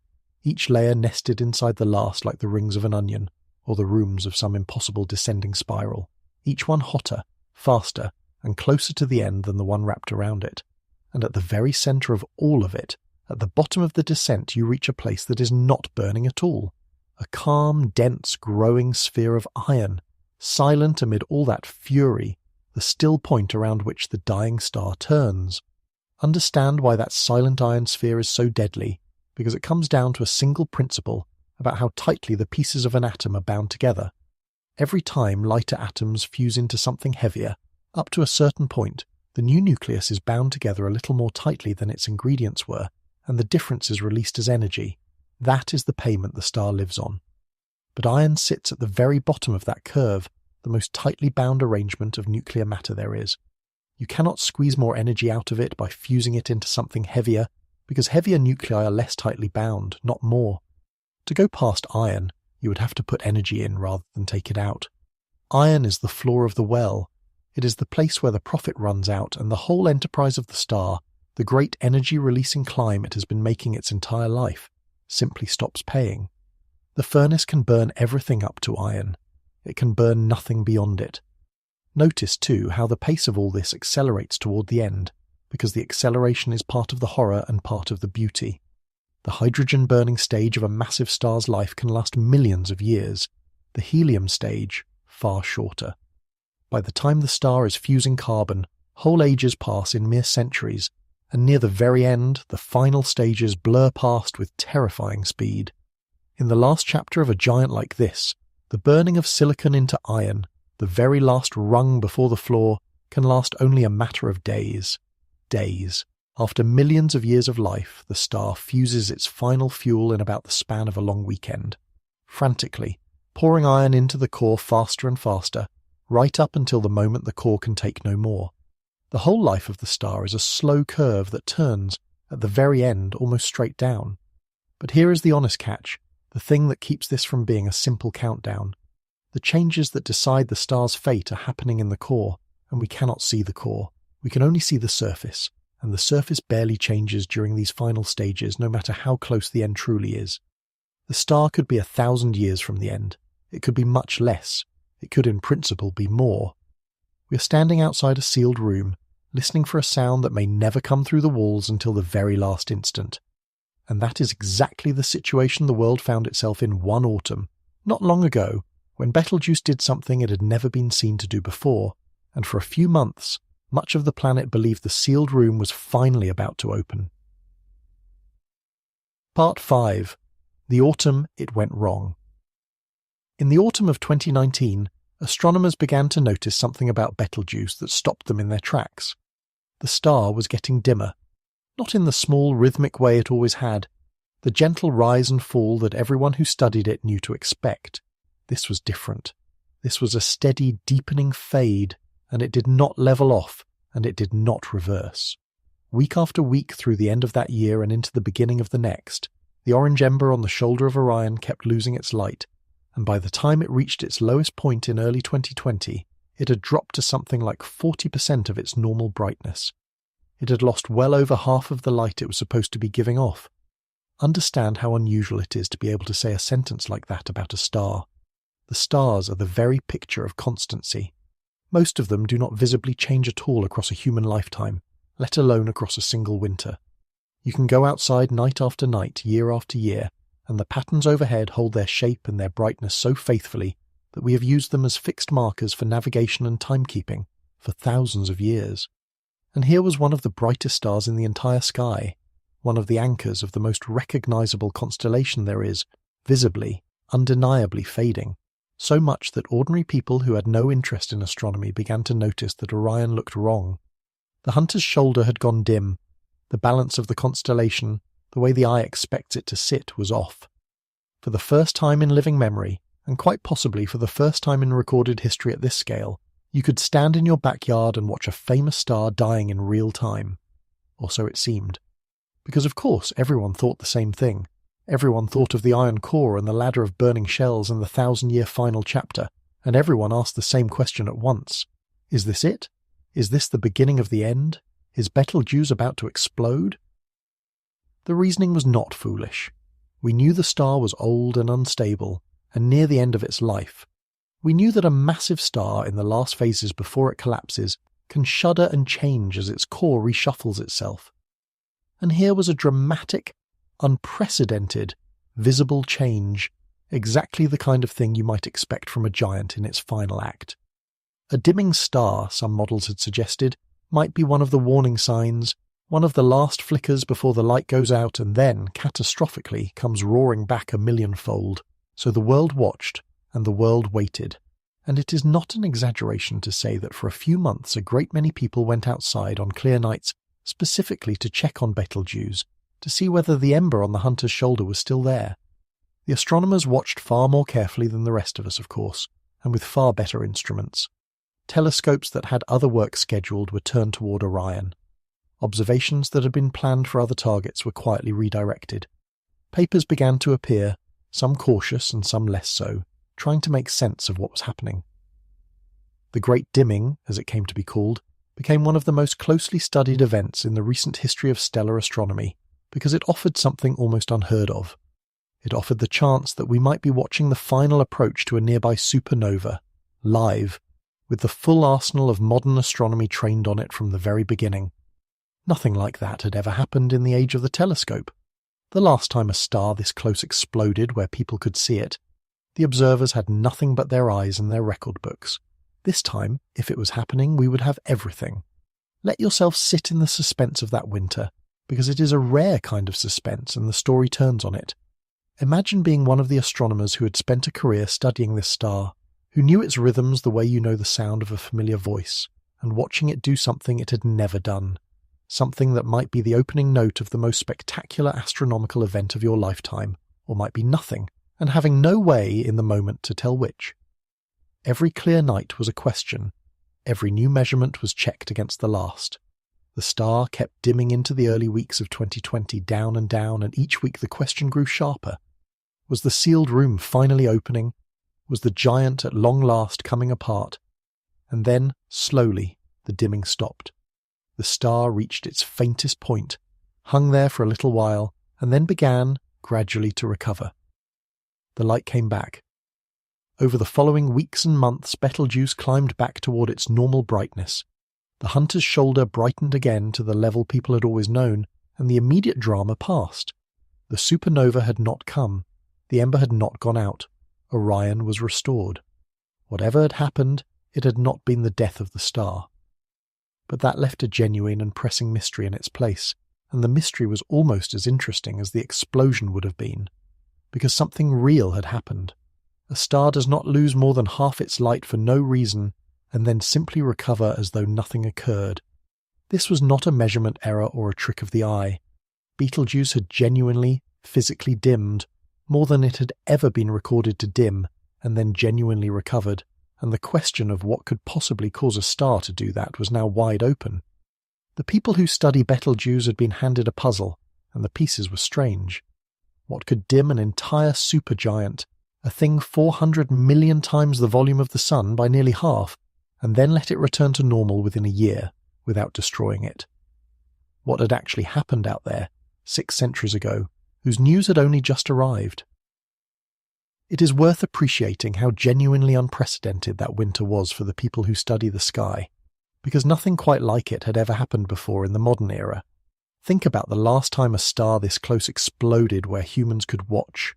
each layer nested inside the last like the rings of an onion, or the rooms of some impossible descending spiral, each one hotter, faster, and closer to the end than the one wrapped around it. And at the very center of all of it, at the bottom of the descent, you reach a place that is not burning at all. A calm, dense, growing sphere of iron, silent amid all that fury, the still point around which the dying star turns. Understand why that silent iron sphere is so deadly, because it comes down to a single principle about how tightly the pieces of an atom are bound together. Every time lighter atoms fuse into something heavier, up to a certain point, the new nucleus is bound together a little more tightly than its ingredients were, and the difference is released as energy. That is the payment the star lives on. But iron sits at the very bottom of that curve, the most tightly bound arrangement of nuclear matter there is. You cannot squeeze more energy out of it by fusing it into something heavier, because heavier nuclei are less tightly bound, not more. To go past iron, you would have to put energy in rather than take it out. Iron is the floor of the well. It is the place where the profit runs out and the whole enterprise of the star, the great energy-releasing climb it has been making its entire life, simply stops paying. The furnace can burn everything up to iron. It can burn nothing beyond it. Notice, too, how the pace of all this accelerates toward the end, because the acceleration is part of the horror and part of the beauty. The hydrogen-burning stage of a massive star's life can last millions of years, the helium stage far shorter. By the time the star is fusing carbon, whole ages pass in mere centuries, and near the very end, the final stages blur past with terrifying speed. In the last chapter of a giant like this, the burning of silicon into iron, the very last rung before the floor, can last only a matter of days. Days. After millions of years of life, the star fuses its final fuel in about the span of a long weekend. Frantically, pouring iron into the core faster and faster, right up until the moment the core can take no more. The whole life of the star is a slow curve that turns, at the very end, almost straight down. But here is the honest catch, the thing that keeps this from being a simple countdown. The changes that decide the star's fate are happening in the core, and we cannot see the core. We can only see the surface, and the surface barely changes during these final stages, no matter how close the end truly is. The star could be 1,000 years from the end. It could be much less. It could, in principle, be more. We are standing outside a sealed room, listening for a sound that may never come through the walls until the very last instant. And that is exactly the situation the world found itself in one autumn, not long ago, when Betelgeuse did something it had never been seen to do before, and for a few months, much of the planet believed the sealed room was finally about to open. Part 5. The Autumn It Went Wrong. In the autumn of 2019, astronomers began to notice something about Betelgeuse that stopped them in their tracks. The star was getting dimmer, not in the small rhythmic way it always had, the gentle rise and fall that everyone who studied it knew to expect. This was different. This was a steady, deepening fade, and it did not level off, and it did not reverse. Week after week through the end of that year and into the beginning of the next, the orange ember on the shoulder of Orion kept losing its light, and by the time it reached its lowest point in early 2020, it had dropped to something like 40% of its normal brightness. It had lost well over half of the light it was supposed to be giving off. Understand how unusual it is to be able to say a sentence like that about a star. The stars are the very picture of constancy. Most of them do not visibly change at all across a human lifetime, let alone across a single winter. You can go outside night after night, year after year, and the patterns overhead hold their shape and their brightness so faithfully that we have used them as fixed markers for navigation and timekeeping for thousands of years. And here was one of the brightest stars in the entire sky, one of the anchors of the most recognizable constellation there is, visibly, undeniably fading, so much that ordinary people who had no interest in astronomy began to notice that Orion looked wrong. The Hunter's shoulder had gone dim, the balance of the constellation, the way the eye expects it to sit, was off. For the first time in living memory, and quite possibly for the first time in recorded history at this scale, you could stand in your backyard and watch a famous star dying in real time. Or so it seemed. Because of course everyone thought the same thing. Everyone thought of the iron core and the ladder of burning shells and the 1,000-year final chapter, and everyone asked the same question at once. Is this it? Is this the beginning of the end? Is Betelgeuse about to explode? The reasoning was not foolish. We knew the star was old and unstable, and near the end of its life. We knew that a massive star in the last phases before it collapses can shudder and change as its core reshuffles itself. And here was a dramatic, unprecedented, visible change, exactly the kind of thing you might expect from a giant in its final act. A dimming star, some models had suggested, might be one of the warning signs, one of the last flickers before the light goes out and then, catastrophically, comes roaring back a millionfold. So the world watched, and the world waited. And it is not an exaggeration to say that for a few months a great many people went outside on clear nights specifically to check on Betelgeuse, to see whether the ember on the Hunter's shoulder was still there. The astronomers watched far more carefully than the rest of us, of course, and with far better instruments. Telescopes that had other work scheduled were turned toward Orion. Observations that had been planned for other targets were quietly redirected. Papers began to appear, some cautious and some less so, trying to make sense of what was happening. The Great Dimming, as it came to be called, became one of the most closely studied events in the recent history of stellar astronomy because it offered something almost unheard of. It offered the chance that we might be watching the final approach to a nearby supernova, live, with the full arsenal of modern astronomy trained on it from the very beginning. Nothing like that had ever happened in the age of the telescope. The last time a star this close exploded where people could see it, the observers had nothing but their eyes and their record books. This time, if it was happening, we would have everything. Let yourself sit in the suspense of that winter, because it is a rare kind of suspense and the story turns on it. Imagine being one of the astronomers who had spent a career studying this star, who knew its rhythms the way you know the sound of a familiar voice, and watching it do something it had never done. Something that might be the opening note of the most spectacular astronomical event of your lifetime, or might be nothing, and having no way in the moment to tell which. Every clear night was a question. Every new measurement was checked against the last. The star kept dimming into the early weeks of 2020 down, and each week the question grew sharper. Was the sealed room finally opening? Was the giant at long last coming apart? And then, slowly, the dimming stopped. The star reached its faintest point, hung there for a little while, and then began, gradually, to recover. The light came back. Over the following weeks and months, Betelgeuse climbed back toward its normal brightness. The Hunter's shoulder brightened again to the level people had always known, and the immediate drama passed. The supernova had not come. The Ember had not gone out. Orion was restored. Whatever had happened, it had not been the death of the star. But that left a genuine and pressing mystery in its place, and the mystery was almost as interesting as the explosion would have been, because something real had happened. A star does not lose more than half its light for no reason, and then simply recover as though nothing occurred. This was not a measurement error or a trick of the eye. Betelgeuse had genuinely, physically dimmed, more than it had ever been recorded to dim, and then genuinely recovered, and the question of what could possibly cause a star to do that was now wide open. The people who study Betelgeuse had been handed a puzzle, and the pieces were strange. What could dim an entire supergiant, a thing 400 million times the volume of the Sun by nearly half, and then let it return to normal within a year, without destroying it? What had actually happened out there, 6 centuries ago, whose news had only just arrived? It is worth appreciating how genuinely unprecedented that winter was for the people who study the sky, because nothing quite like it had ever happened before in the modern era. Think about the last time a star this close exploded where humans could watch.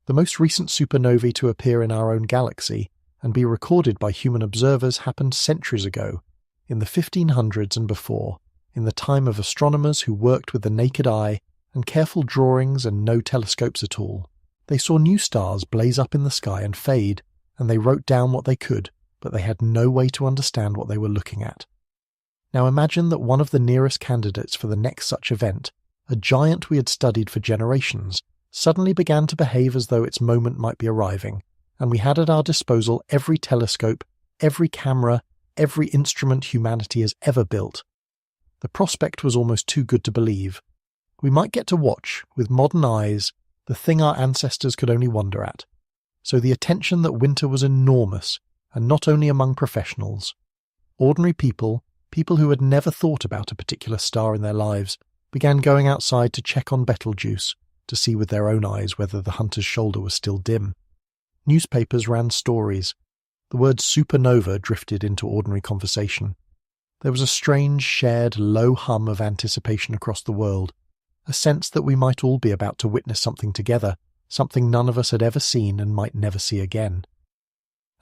The most recent supernovae to appear in our own galaxy and be recorded by human observers happened centuries ago, in the 1500s and before, in the time of astronomers who worked with the naked eye and careful drawings and no telescopes at all. They saw new stars blaze up in the sky and fade, and they wrote down what they could, but they had no way to understand what they were looking at. Now imagine that one of the nearest candidates for the next such event, a giant we had studied for generations, suddenly began to behave as though its moment might be arriving, and we had at our disposal every telescope, every camera, every instrument humanity has ever built. The prospect was almost too good to believe. We might get to watch, with modern eyes, the thing our ancestors could only wonder at. So the attention that winter was enormous, and not only among professionals. Ordinary people, people who had never thought about a particular star in their lives, began going outside to check on Betelgeuse, to see with their own eyes whether the Hunter's shoulder was still dim. Newspapers ran stories. The word supernova drifted into ordinary conversation. There was a strange, shared, low hum of anticipation across the world, a sense that we might all be about to witness something together, something none of us had ever seen and might never see again.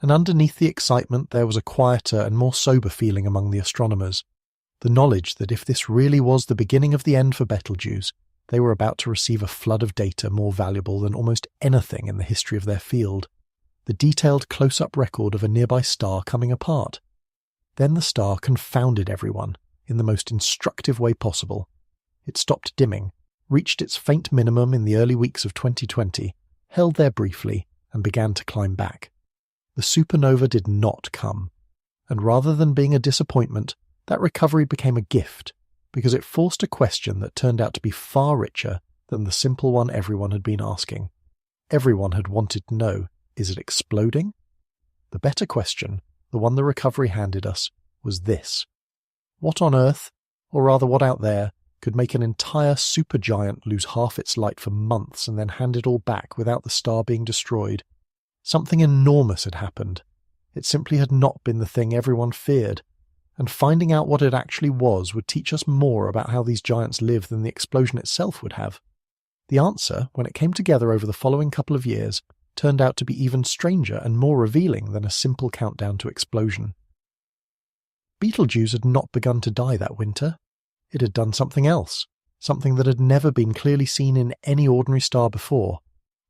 And underneath the excitement there was a quieter and more sober feeling among the astronomers, the knowledge that if this really was the beginning of the end for Betelgeuse, they were about to receive a flood of data more valuable than almost anything in the history of their field, the detailed close-up record of a nearby star coming apart. Then the star confounded everyone, in the most instructive way possible. It stopped dimming, reached its faint minimum in the early weeks of 2020, held there briefly, and began to climb back. The supernova did not come, and rather than being a disappointment, that recovery became a gift, because it forced a question that turned out to be far richer than the simple one everyone had been asking. Everyone had wanted to know, is it exploding? The better question, the the one the recovery handed us, was this. What on Earth, or rather what out there, could make an entire supergiant lose half its light for months and then hand it all back without the star being destroyed? Something enormous had happened. It simply had not been the thing everyone feared, and finding out what it actually was would teach us more about how these giants live than the explosion itself would have. The answer, when it came together over the following couple of years, turned out to be even stranger and more revealing than a simple countdown to explosion. Betelgeuse had not begun to die that winter. It had done something else, something that had never been clearly seen in any ordinary star before,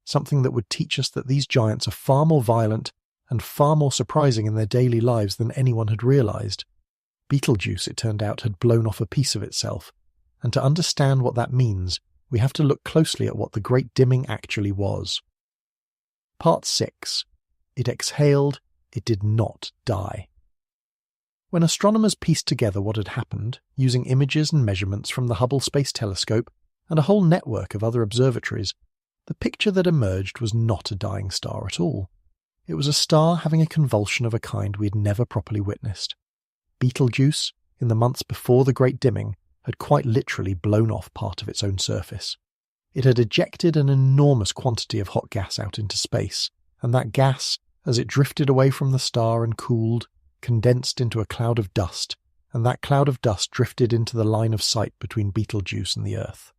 something that would teach us that these giants are far more violent and far more surprising in their daily lives than anyone had realized. Betelgeuse, it turned out, had blown off a piece of itself, and to understand what that means, we have to look closely at what the Great Dimming actually was. Part 6. It exhaled, it did not die. When astronomers pieced together what had happened, using images and measurements from the Hubble Space Telescope and a whole network of other observatories, the picture that emerged was not a dying star at all. It was a star having a convulsion of a kind we had never properly witnessed. Betelgeuse, in the months before the Great Dimming, had quite literally blown off part of its own surface. It had ejected an enormous quantity of hot gas out into space, and that gas, as it drifted away from the star and cooled, condensed into a cloud of dust, and that cloud of dust drifted into the line of sight between Betelgeuse and the Earth.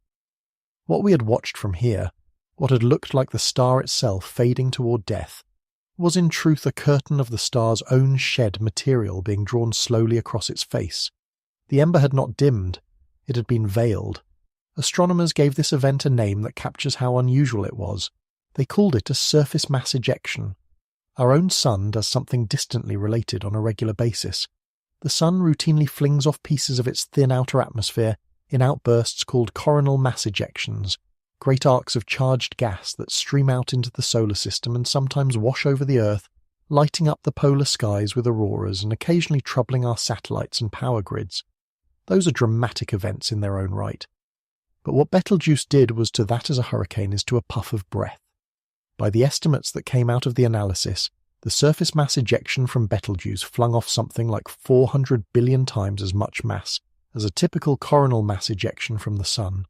What we had watched from here, what had looked like the star itself fading toward death, was in truth a curtain of the star's own shed material being drawn slowly across its face. The ember had not dimmed, it had been veiled. Astronomers gave this event a name that captures how unusual it was. They called it a surface mass ejection. Our own sun does something distantly related on a regular basis. The sun routinely flings off pieces of its thin outer atmosphere in outbursts called coronal mass ejections, great arcs of charged gas that stream out into the solar system and sometimes wash over the Earth, lighting up the polar skies with auroras and occasionally troubling our satellites and power grids. Those are dramatic events in their own right. But what Betelgeuse did was to that as a hurricane is to a puff of breath. By the estimates that came out of the analysis, the surface mass ejection from Betelgeuse flung off something like 400 billion times as much mass as a typical coronal mass ejection from the Sun.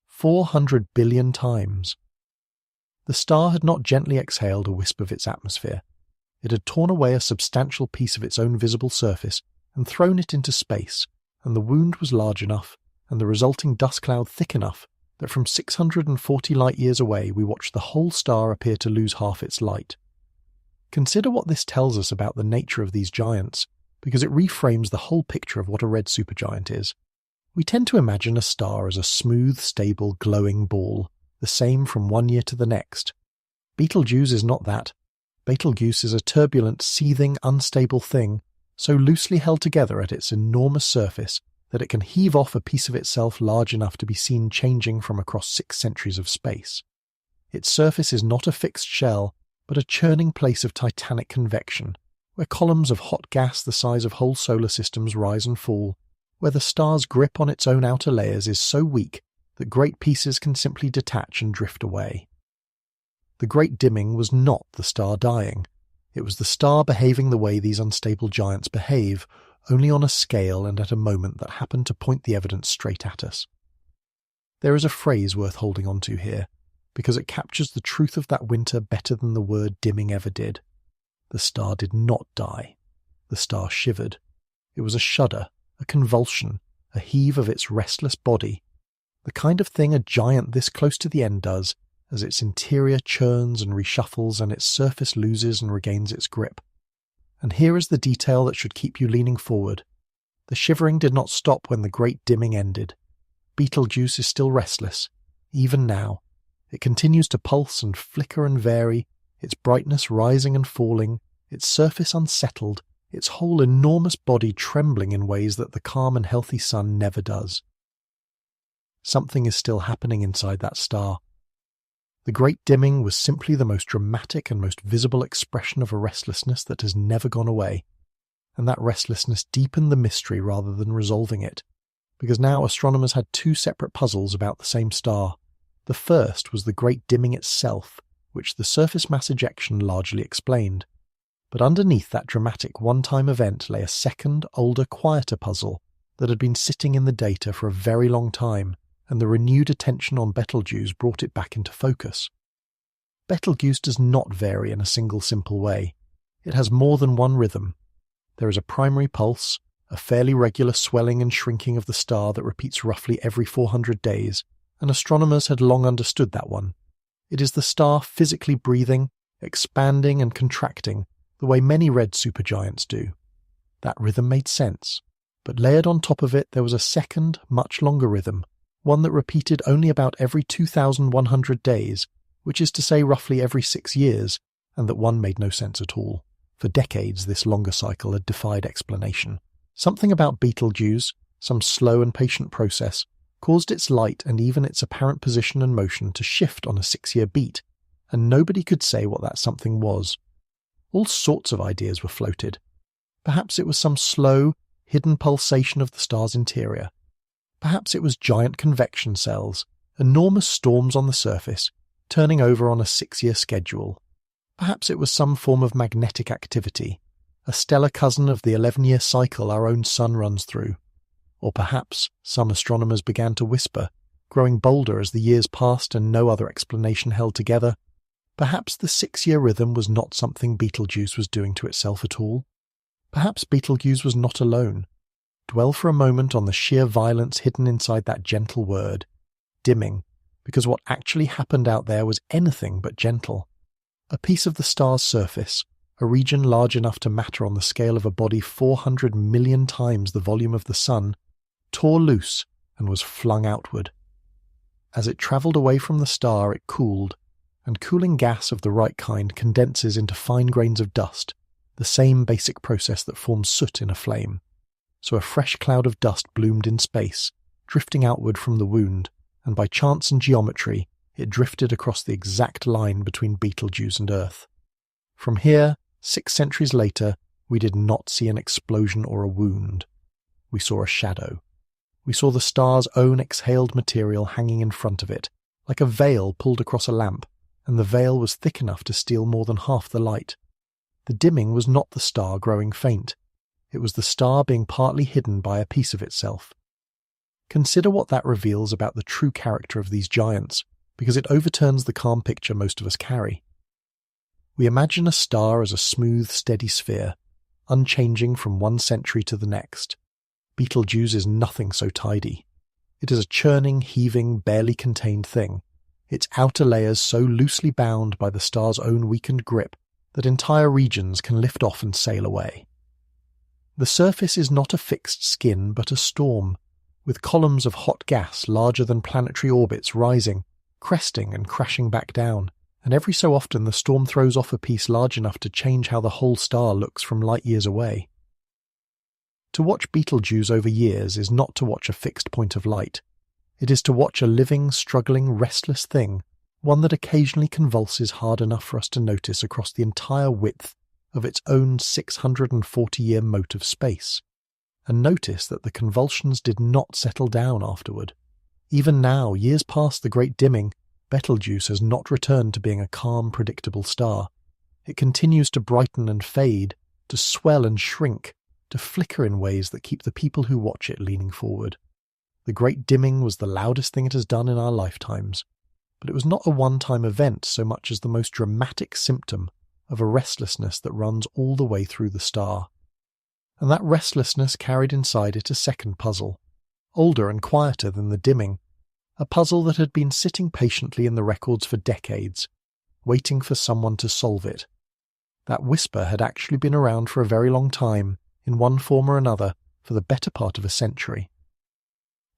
400 billion times. The star had not gently exhaled a wisp of its atmosphere. It had torn away a substantial piece of its own visible surface and thrown it into space, and the wound was large enough, and the resulting dust cloud thick enough, that from 640 light-years away we watched the whole star appear to lose half its light. Consider what this tells us about the nature of these giants, because it reframes the whole picture of what a red supergiant is. We tend to imagine a star as a smooth, stable, glowing ball, the same from one year to the next. Betelgeuse is not that. Betelgeuse is a turbulent, seething, unstable thing, so loosely held together at its enormous surface that it can heave off a piece of itself large enough to be seen changing from across 6 centuries of space. Its surface is not a fixed shell, but a churning place of titanic convection, where columns of hot gas the size of whole solar systems rise and fall, where the star's grip on its own outer layers is so weak that great pieces can simply detach and drift away. The Great Dimming was not the star dying. It was the star behaving the way these unstable giants behave, only on a scale and at a moment that happened to point the evidence straight at us. There is a phrase worth holding on to here, because it captures the truth of that winter better than the word dimming ever did. The star did not die. The star shivered. It was a shudder, a convulsion, a heave of its restless body, the kind of thing a giant this close to the end does, as its interior churns and reshuffles and its surface loses and regains its grip. And here is the detail that should keep you leaning forward. The shivering did not stop when the Great Dimming ended. Betelgeuse is still restless, even now. It continues to pulse and flicker and vary, its brightness rising and falling, its surface unsettled, its whole enormous body trembling in ways that the calm and healthy sun never does. Something is still happening inside that star. The Great Dimming was simply the most dramatic and most visible expression of a restlessness that has never gone away, and that restlessness deepened the mystery rather than resolving it, because now astronomers had 2 separate puzzles about the same star. The first was the Great Dimming itself, which the surface mass ejection largely explained. But underneath that dramatic one-time event lay a second, older, quieter puzzle that had been sitting in the data for a very long time, and the renewed attention on Betelgeuse brought it back into focus. Betelgeuse does not vary in a single simple way. It has more than one rhythm. There is a primary pulse, a fairly regular swelling and shrinking of the star that repeats roughly every 400 days, and astronomers had long understood that one. It is the star physically breathing, expanding and contracting the way many red supergiants do. That rhythm made sense, but layered on top of it there was a second, much longer rhythm, one that repeated only about every 2,100 days, which is to say roughly every 6 years, and that one made no sense at all. For decades this longer cycle had defied explanation. Something about Betelgeuse, some slow and patient process, caused its light and even its apparent position and motion to shift on a 6-year beat, and nobody could say what that something was. All sorts of ideas were floated. Perhaps it was some slow, hidden pulsation of the star's interior. Perhaps it was giant convection cells, enormous storms on the surface, turning over on a 6-year schedule. Perhaps it was some form of magnetic activity, a stellar cousin of the 11-year cycle our own sun runs through. Or perhaps, some astronomers began to whisper, growing bolder as the years passed and no other explanation held together, perhaps the 6-year rhythm was not something Betelgeuse was doing to itself at all. Perhaps Betelgeuse was not alone. Dwell for a moment on the sheer violence hidden inside that gentle word, dimming, because what actually happened out there was anything but gentle. A piece of the star's surface, a region large enough to matter on the scale of a body 400 million times the volume of the sun, tore loose and was flung outward. As it travelled away from the star, it cooled, and cooling gas of the right kind condenses into fine grains of dust, the same basic process that forms soot in a flame. So a fresh cloud of dust bloomed in space, drifting outward from the wound, and by chance and geometry, it drifted across the exact line between Betelgeuse and Earth. From here, 6 centuries later, we did not see an explosion or a wound. We saw a shadow. We saw the star's own exhaled material hanging in front of it, like a veil pulled across a lamp, and the veil was thick enough to steal more than half the light. The dimming was not the star growing faint. It was the star being partly hidden by a piece of itself. Consider what that reveals about the true character of these giants, because it overturns the calm picture most of us carry. We imagine a star as a smooth, steady sphere, unchanging from one century to the next. Betelgeuse is nothing so tidy. It is a churning, heaving, barely contained thing, its outer layers so loosely bound by the star's own weakened grip that entire regions can lift off and sail away. The surface is not a fixed skin but a storm, with columns of hot gas larger than planetary orbits rising, cresting and crashing back down, and every so often the storm throws off a piece large enough to change how the whole star looks from light years away. To watch Betelgeuse over years is not to watch a fixed point of light. It is to watch a living, struggling, restless thing, one that occasionally convulses hard enough for us to notice across the entire width of its own 640-year moat of space, and notice that the convulsions did not settle down afterward. Even now, years past the great dimming, Betelgeuse has not returned to being a calm, predictable star. It continues to brighten and fade, to swell and shrink, to flicker in ways that keep the people who watch it leaning forward. The great dimming was the loudest thing it has done in our lifetimes, but it was not a one-time event so much as the most dramatic symptom of a restlessness that runs all the way through the star. And that restlessness carried inside it a second puzzle, older and quieter than the dimming, a puzzle that had been sitting patiently in the records for decades, waiting for someone to solve it. That whisper had actually been around for a very long time, in one form or another, for the better part of a century.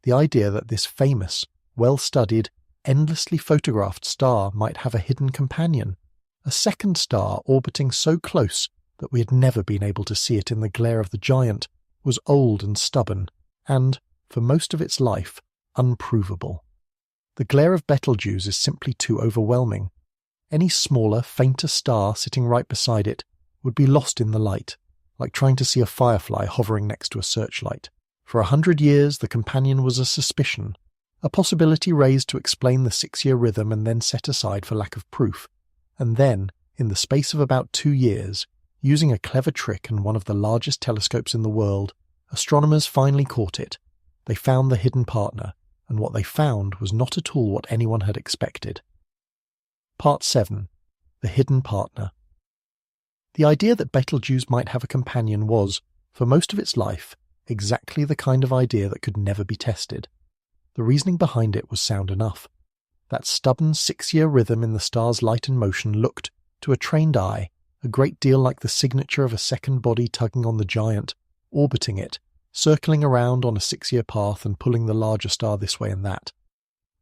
The idea that this famous, well-studied, endlessly photographed star might have a hidden companion, a second star orbiting so close that we had never been able to see it in the glare of the giant, was old and stubborn, and, for most of its life, unprovable. The glare of Betelgeuse is simply too overwhelming. Any smaller, fainter star sitting right beside it would be lost in the light, like trying to see a firefly hovering next to a searchlight. For 100 years the companion was a suspicion, a possibility raised to explain the 6-year rhythm and then set aside for lack of proof. And then, in the space of about 2 years, Using a clever trick and one of the largest telescopes in the world, astronomers finally caught it. They found the hidden partner, and what they found was not at all what anyone had expected. Part 7. The Hidden Partner. The idea that Betelgeuse might have a companion was, for most of its life, exactly the kind of idea that could never be tested. The reasoning behind it was sound enough. That stubborn 6-year rhythm in the star's light and motion looked, to a trained eye, a great deal like the signature of a second body tugging on the giant, orbiting it, circling around on a 6-year path and pulling the larger star this way and that.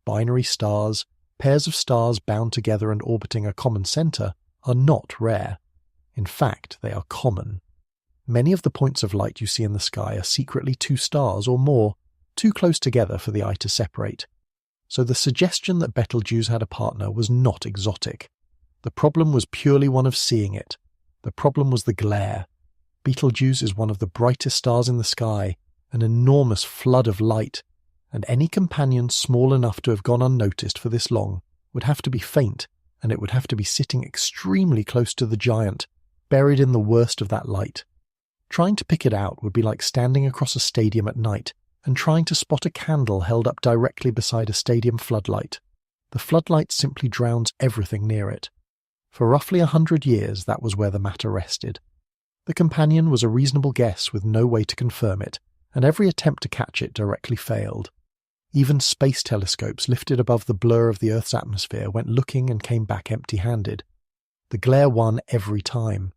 Binary stars, pairs of stars bound together and orbiting a common centre, are not rare. In fact, they are common. Many of the points of light you see in the sky are secretly 2 stars or more, too close together for the eye to separate. So the suggestion that Betelgeuse had a partner was not exotic. The problem was purely one of seeing it. The problem was the glare. Betelgeuse is one of the brightest stars in the sky, an enormous flood of light, and any companion small enough to have gone unnoticed for this long would have to be faint, and it would have to be sitting extremely close to the giant, buried in the worst of that light. Trying to pick it out would be like standing across a stadium at night and trying to spot a candle held up directly beside a stadium floodlight. The floodlight simply drowns everything near it. For roughly 100 years, that was where the matter rested. The companion was a reasonable guess with no way to confirm it, and every attempt to catch it directly failed. Even space telescopes lifted above the blur of the Earth's atmosphere went looking and came back empty-handed. The glare won every time.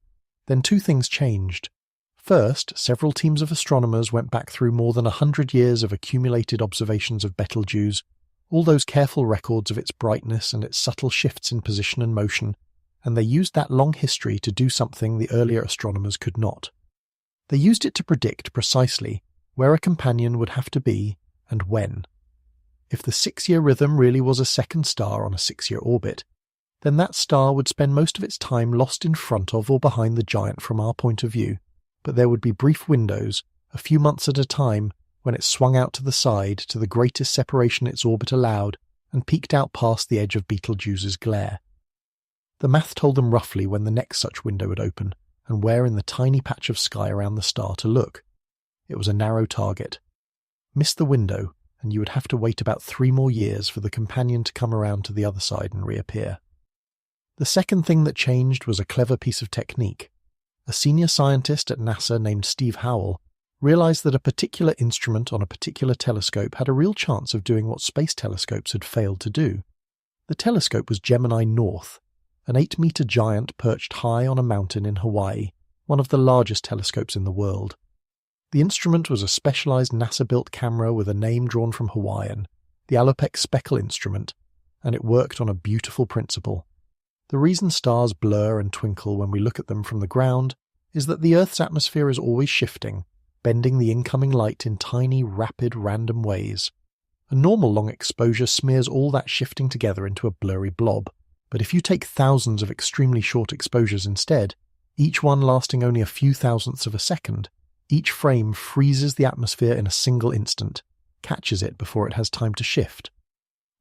Then 2 things changed. First, several teams of astronomers went back through more than 100 years of accumulated observations of Betelgeuse, all those careful records of its brightness and its subtle shifts in position and motion, and they used that long history to do something the earlier astronomers could not. They used it to predict precisely where a companion would have to be and when. If the 6-year rhythm really was a second star on a 6-year orbit, then that star would spend most of its time lost in front of or behind the giant from our point of view, but there would be brief windows, a few months at a time, when it swung out to the side to the greatest separation its orbit allowed and peeked out past the edge of Betelgeuse's glare. The math told them roughly when the next such window would open, and where in the tiny patch of sky around the star to look. It was a narrow target. Miss the window, and you would have to wait about 3 more years for the companion to come around to the other side and reappear. The second thing that changed was a clever piece of technique. A senior scientist at NASA named Steve Howell realized that a particular instrument on a particular telescope had a real chance of doing what space telescopes had failed to do. The telescope was Gemini North, an 8-meter giant perched high on a mountain in Hawaii, one of the largest telescopes in the world. The instrument was a specialized NASA-built camera with a name drawn from Hawaiian, the Alopex Speckle instrument, and it worked on a beautiful principle. The reason stars blur and twinkle when we look at them from the ground is that the Earth's atmosphere is always shifting, bending the incoming light in tiny, rapid, random ways. A normal long exposure smears all that shifting together into a blurry blob, but if you take thousands of extremely short exposures instead, each one lasting only a few thousandths of a second, each frame freezes the atmosphere in a single instant, catches it before it has time to shift.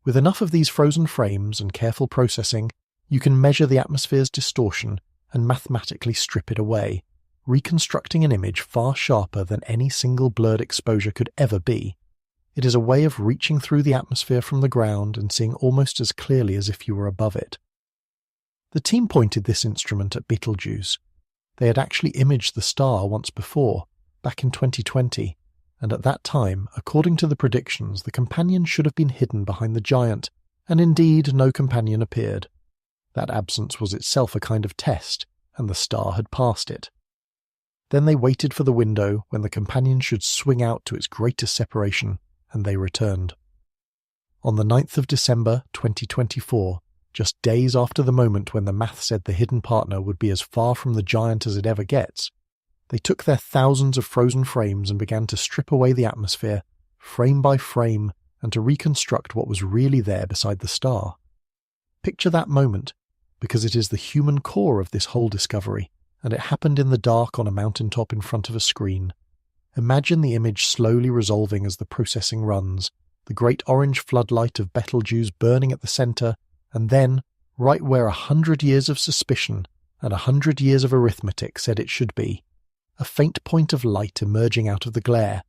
With enough of these frozen frames and careful processing, you can measure the atmosphere's distortion and mathematically strip it away, reconstructing an image far sharper than any single blurred exposure could ever be. It is a way of reaching through the atmosphere from the ground and seeing almost as clearly as if you were above it. The team pointed this instrument at Betelgeuse. They had actually imaged the star once before, back in 2020, and at that time, according to the predictions, the companion should have been hidden behind the giant, and indeed no companion appeared. That absence was itself a kind of test, and the star had passed it. Then they waited for the window when the companion should swing out to its greatest separation, and they returned. On the 9th of December 2024, just days after the moment when the math said the hidden partner would be as far from the giant as it ever gets, they took their thousands of frozen frames and began to strip away the atmosphere, frame by frame, and to reconstruct what was really there beside the star. Picture that moment, because it is the human core of this whole discovery, and it happened in the dark on a mountaintop in front of a screen. Imagine the image slowly resolving as the processing runs, the great orange floodlight of Betelgeuse burning at the center, and then, right where 100 years of suspicion, and 100 years of arithmetic said it should be. A faint point of light emerging out of the glare.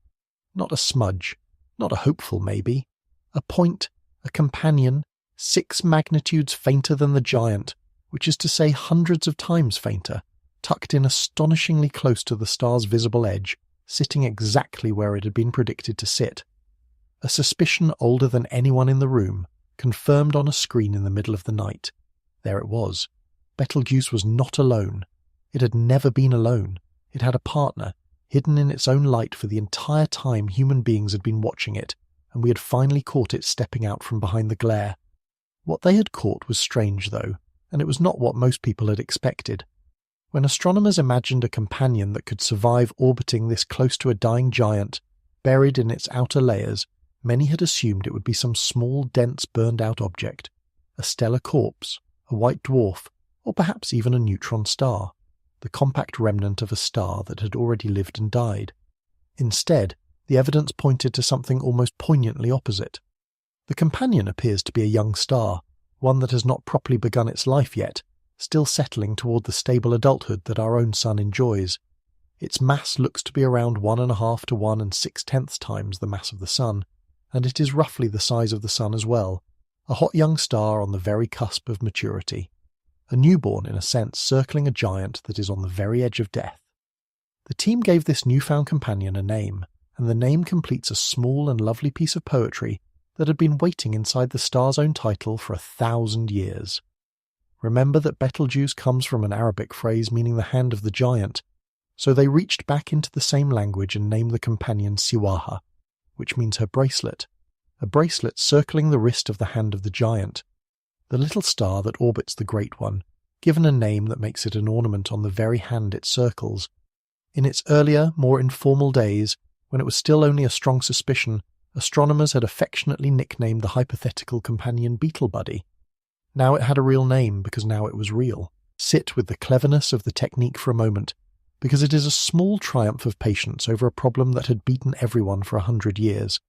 Not a smudge, not a hopeful maybe. A point, a companion, 6 magnitudes fainter than the giant, which is to say hundreds of times fainter, tucked in astonishingly close to the star's visible edge, sitting exactly where it had been predicted to sit. A suspicion older than anyone in the room, confirmed on a screen in the middle of the night. There it was. Betelgeuse was not alone. It had never been alone. It had a partner, hidden in its own light for the entire time human beings had been watching it, and we had finally caught it stepping out from behind the glare. What they had caught was strange, though, and it was not what most people had expected. When astronomers imagined a companion that could survive orbiting this close to a dying giant, buried in its outer layers, many had assumed it would be some small, dense, burned-out object, a stellar corpse, a white dwarf, or perhaps even a neutron star, the compact remnant of a star that had already lived and died. Instead, the evidence pointed to something almost poignantly opposite. The companion appears to be a young star, one that has not properly begun its life yet, still settling toward the stable adulthood that our own sun enjoys. Its mass looks to be around 1.5 to 1 6/10 times the mass of the sun, and it is roughly the size of the sun as well, a hot young star on the very cusp of maturity. A newborn, in a sense, circling a giant that is on the very edge of death. The team gave this newfound companion a name, and the name completes a small and lovely piece of poetry that had been waiting inside the star's own title for 1,000 years. Remember that Betelgeuse comes from an Arabic phrase meaning the hand of the giant, so they reached back into the same language and named the companion Siwaha, which means her bracelet, a bracelet circling the wrist of the hand of the giant, the little star that orbits the Great One, given a name that makes it an ornament on the very hand it circles. In its earlier, more informal days, when it was still only a strong suspicion, astronomers had affectionately nicknamed the hypothetical companion Beetlebuddy. Now it had a real name because now it was real. Sit with the cleverness of the technique for a moment, because it is a small triumph of patience over a problem that had beaten everyone for 100 years.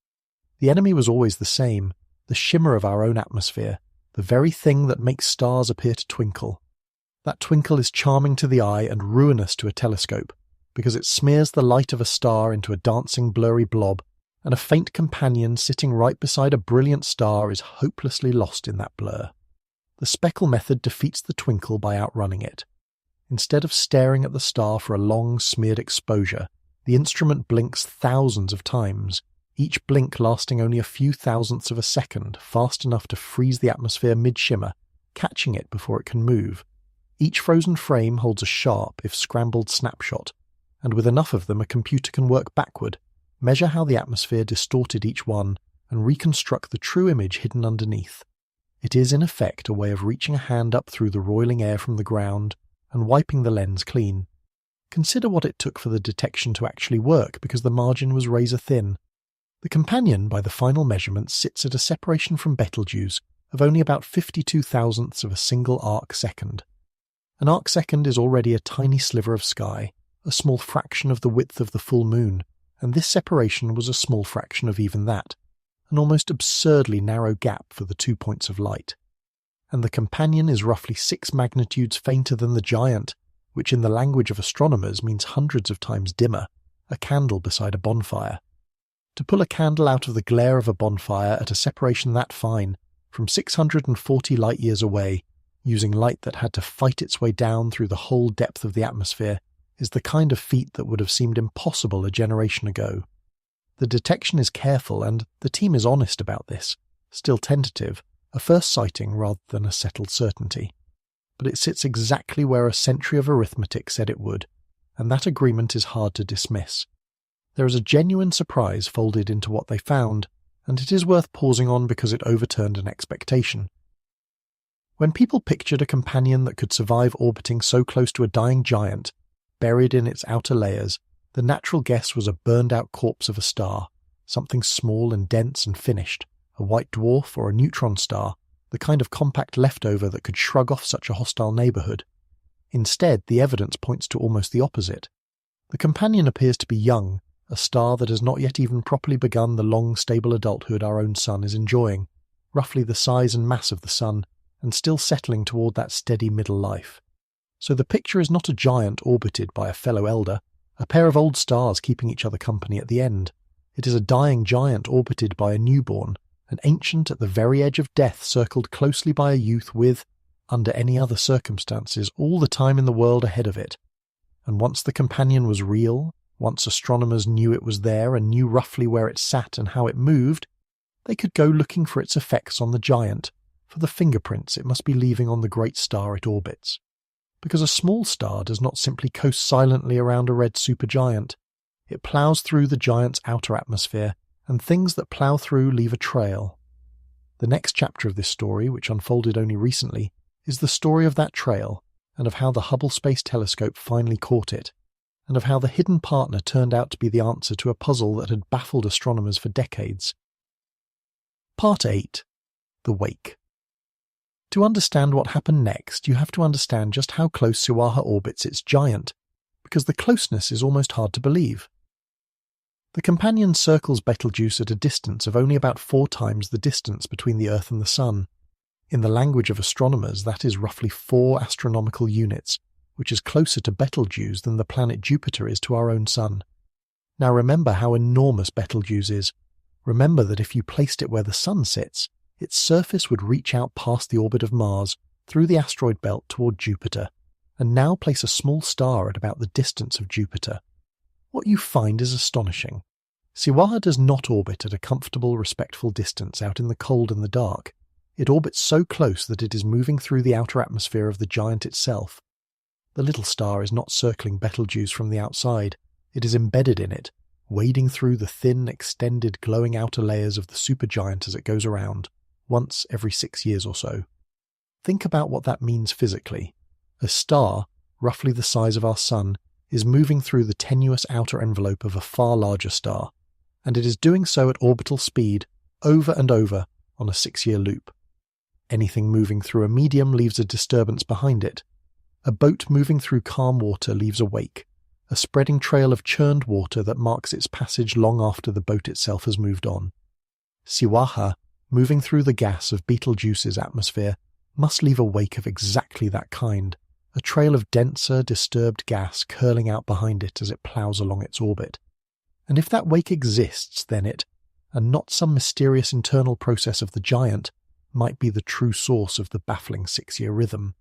The enemy was always the same, the shimmer of our own atmosphere, the very thing that makes stars appear to twinkle. That twinkle is charming to the eye and ruinous to a telescope, because it smears the light of a star into a dancing blurry blob, and a faint companion sitting right beside a brilliant star is hopelessly lost in that blur. The speckle method defeats the twinkle by outrunning it. Instead of staring at the star for a long, smeared exposure, the instrument blinks thousands of times, each blink lasting only a few thousandths of a second, fast enough to freeze the atmosphere mid-shimmer, catching it before it can move. Each frozen frame holds a sharp, if scrambled, snapshot, and with enough of them a computer can work backward, measure how the atmosphere distorted each one, and reconstruct the true image hidden underneath. It is, in effect, a way of reaching a hand up through the roiling air from the ground and wiping the lens clean. Consider what it took for the detection to actually work, because the margin was razor thin. The companion, by the final measurements, sits at a separation from Betelgeuse of only about 52 thousandths of a single arc second. An arc second is already a tiny sliver of sky, a small fraction of the width of the full moon, and this separation was a small fraction of even that, an almost absurdly narrow gap for the 2 points of light. And the companion is roughly 6 magnitudes fainter than the giant, which in the language of astronomers means hundreds of times dimmer, a candle beside a bonfire. To pull a candle out of the glare of a bonfire at a separation that fine, from 640 light-years away, using light that had to fight its way down through the whole depth of the atmosphere, is the kind of feat that would have seemed impossible a generation ago. The detection is careful, and the team is honest about this, still tentative, a first sighting rather than a settled certainty. But it sits exactly where a century of arithmetic said it would, and that agreement is hard to dismiss. There is a genuine surprise folded into what they found, and it is worth pausing on because it overturned an expectation. When people pictured a companion that could survive orbiting so close to a dying giant, buried in its outer layers, the natural guess was a burned-out corpse of a star, something small and dense and finished, a white dwarf or a neutron star, the kind of compact leftover that could shrug off such a hostile neighborhood. Instead, the evidence points to almost the opposite. The companion appears to be young, a star that has not yet even properly begun the long, stable adulthood our own sun is enjoying, roughly the size and mass of the sun, and still settling toward that steady middle life. So the picture is not a giant orbited by a fellow elder, a pair of old stars keeping each other company at the end. It is a dying giant orbited by a newborn, an ancient at the very edge of death circled closely by a youth with, under any other circumstances, all the time in the world ahead of it. And once the companion was real, once astronomers knew it was there and knew roughly where it sat and how it moved, they could go looking for its effects on the giant, for the fingerprints it must be leaving on the great star it orbits. Because a small star does not simply coast silently around a red supergiant. It ploughs through the giant's outer atmosphere, and things that plough through leave a trail. The next chapter of this story, which unfolded only recently, is the story of that trail, and of how the Hubble Space Telescope finally caught it, and of how the hidden partner turned out to be the answer to a puzzle that had baffled astronomers for decades. Part 8. The Wake. To understand what happened next, you have to understand just how close Siwaha orbits its giant, because the closeness is almost hard to believe. The companion circles Betelgeuse at a distance of only about 4 times the distance between the Earth and the Sun. In the language of astronomers, that is roughly 4 astronomical units, which is closer to Betelgeuse than the planet Jupiter is to our own Sun. Now remember how enormous Betelgeuse is. Remember that if you placed it where the Sun sits, its surface would reach out past the orbit of Mars, through the asteroid belt toward Jupiter, and now place a small star at about the distance of Jupiter. What you find is astonishing. Siwaha does not orbit at a comfortable, respectful distance out in the cold and the dark. It orbits so close that it is moving through the outer atmosphere of the giant itself. The little star is not circling Betelgeuse from the outside. It is embedded in it, wading through the thin, extended, glowing outer layers of the supergiant as it goes around, once every 6 years or so. Think about what that means physically. A star, roughly the size of our Sun, is moving through the tenuous outer envelope of a far larger star, and it is doing so at orbital speed, over and over, on a 6-year loop. Anything moving through a medium leaves a disturbance behind it. A boat moving through calm water leaves a wake, a spreading trail of churned water that marks its passage long after the boat itself has moved on. Siwaha, moving through the gas of Betelgeuse's atmosphere, must leave a wake of exactly that kind, a trail of denser, disturbed gas curling out behind it as it ploughs along its orbit. And if that wake exists, then it, and not some mysterious internal process of the giant, might be the true source of the baffling 6-year rhythm.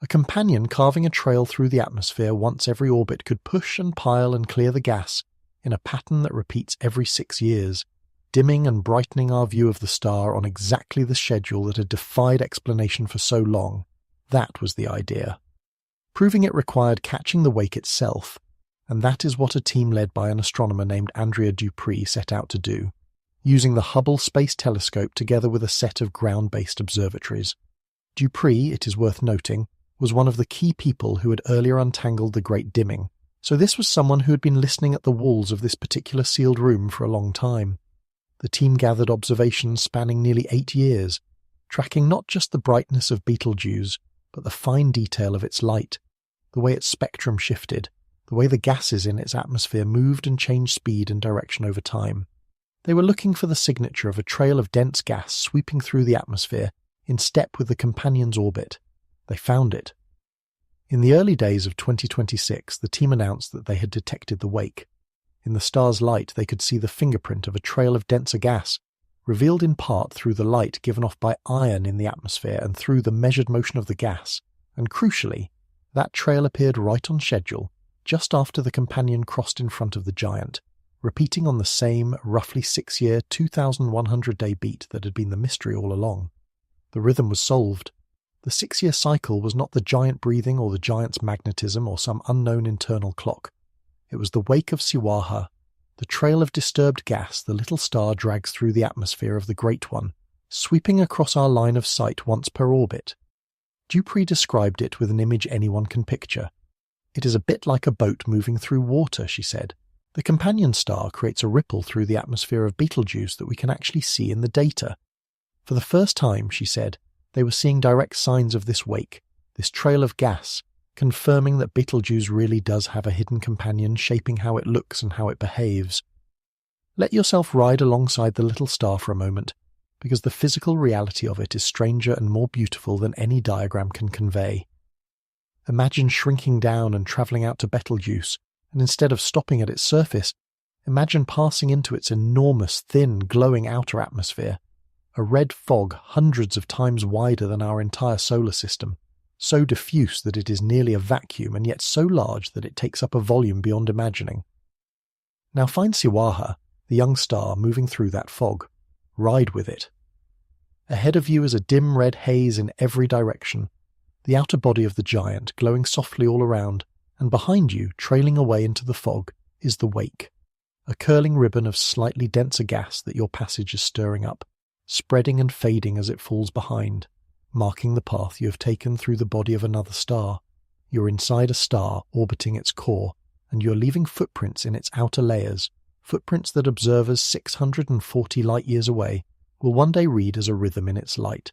A companion carving a trail through the atmosphere once every orbit could push and pile and clear the gas in a pattern that repeats every 6 years, dimming and brightening our view of the star on exactly the schedule that had defied explanation for so long. That was the idea. Proving it required catching the wake itself, and that is what a team led by an astronomer named Andrea Dupree set out to do, using the Hubble Space Telescope together with a set of ground-based observatories. Dupree, it is worth noting, was one of the key people who had earlier untangled the Great Dimming, so this was someone who had been listening at the walls of this particular sealed room for a long time. The team gathered observations spanning nearly 8 years, tracking not just the brightness of Betelgeuse, but the fine detail of its light, the way its spectrum shifted, the way the gases in its atmosphere moved and changed speed and direction over time. They were looking for the signature of a trail of dense gas sweeping through the atmosphere in step with the companion's orbit. They found it. In the early days of 2026, the team announced that they had detected the wake. In the star's light, they could see the fingerprint of a trail of denser gas, revealed in part through the light given off by iron in the atmosphere and through the measured motion of the gas, and crucially, that trail appeared right on schedule, just after the companion crossed in front of the giant, repeating on the same roughly 6-year, 2,100-day beat that had been the mystery all along. The rhythm was solved. The 6-year cycle was not the giant breathing or the giant's magnetism or some unknown internal clock. It was the wake of Siwaha, the trail of disturbed gas the little star drags through the atmosphere of the Great One, sweeping across our line of sight once per orbit. Dupree described it with an image anyone can picture. It is a bit like a boat moving through water, she said. The companion star creates a ripple through the atmosphere of Betelgeuse that we can actually see in the data. For the first time, she said, they were seeing direct signs of this wake, this trail of gas, confirming that Betelgeuse really does have a hidden companion shaping how it looks and how it behaves. Let yourself ride alongside the little star for a moment, because the physical reality of it is stranger and more beautiful than any diagram can convey. Imagine shrinking down and travelling out to Betelgeuse, and instead of stopping at its surface, imagine passing into its enormous, thin, glowing outer atmosphere, a red fog hundreds of times wider than our entire solar system, so diffuse that it is nearly a vacuum and yet so large that it takes up a volume beyond imagining. Now find Siwaha, the young star, moving through that fog. Ride with it. Ahead of you is a dim red haze in every direction, the outer body of the giant glowing softly all around, and behind you, trailing away into the fog, is the wake, a curling ribbon of slightly denser gas that your passage is stirring up, spreading and fading as it falls behind, marking the path you have taken through the body of another star. You're inside a star orbiting its core, and you're leaving footprints in its outer layers, footprints that observers 640 light-years away will one day read as a rhythm in its light.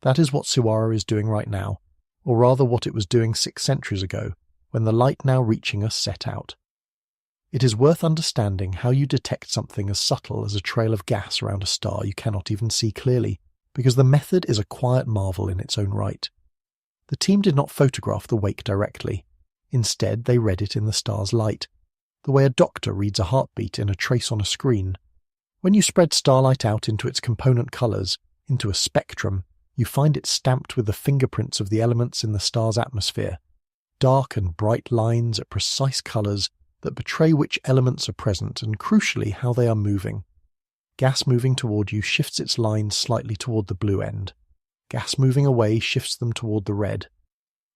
That is what Siwara is doing right now, or rather what it was doing 6 centuries ago, when the light now reaching us set out. It is worth understanding how you detect something as subtle as a trail of gas around a star you cannot even see clearly, because the method is a quiet marvel in its own right. The team did not photograph the wake directly. Instead, they read it in the star's light, the way a doctor reads a heartbeat in a trace on a screen. When you spread starlight out into its component colours, into a spectrum, you find it stamped with the fingerprints of the elements in the star's atmosphere, dark and bright lines at precise colours that betray which elements are present and, crucially, how they are moving. Gas moving toward you shifts its lines slightly toward the blue end. Gas moving away shifts them toward the red.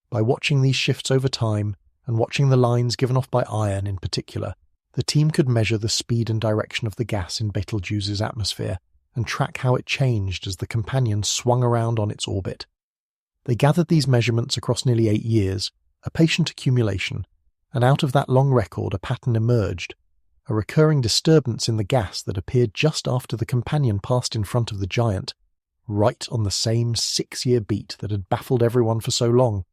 By watching these shifts over time, and watching the lines given off by iron in particular, the team could measure the speed and direction of the gas in Betelgeuse's atmosphere, and track how it changed as the companion swung around on its orbit. They gathered these measurements across nearly 8 years, a patient accumulation, and out of that long record a pattern emerged, a recurring disturbance in the gas that appeared just after the companion passed in front of the giant, right on the same 6-year beat that had baffled everyone for so long.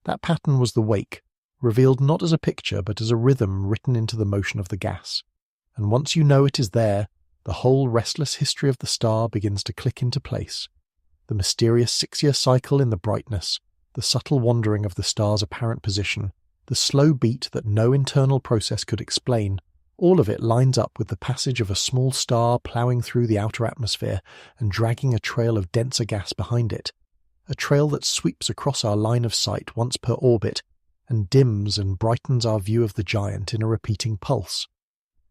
That pattern was the wake, revealed not as a picture but as a rhythm written into the motion of the gas. And once you know it is there, the whole restless history of the star begins to click into place. The mysterious 6-year cycle in the brightness, the subtle wandering of the star's apparent position, the slow beat that no internal process could explain, all of it lines up with the passage of a small star ploughing through the outer atmosphere and dragging a trail of denser gas behind it, a trail that sweeps across our line of sight once per orbit and dims and brightens our view of the giant in a repeating pulse.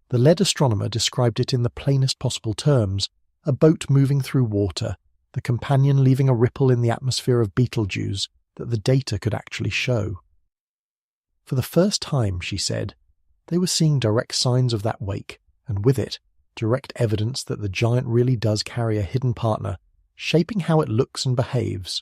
The lead astronomer described it in the plainest possible terms, a boat moving through water, the companion leaving a ripple in the atmosphere of Betelgeuse that the data could actually show. For the first time, she said, they were seeing direct signs of that wake, and with it, direct evidence that the giant really does carry a hidden partner, shaping how it looks and behaves.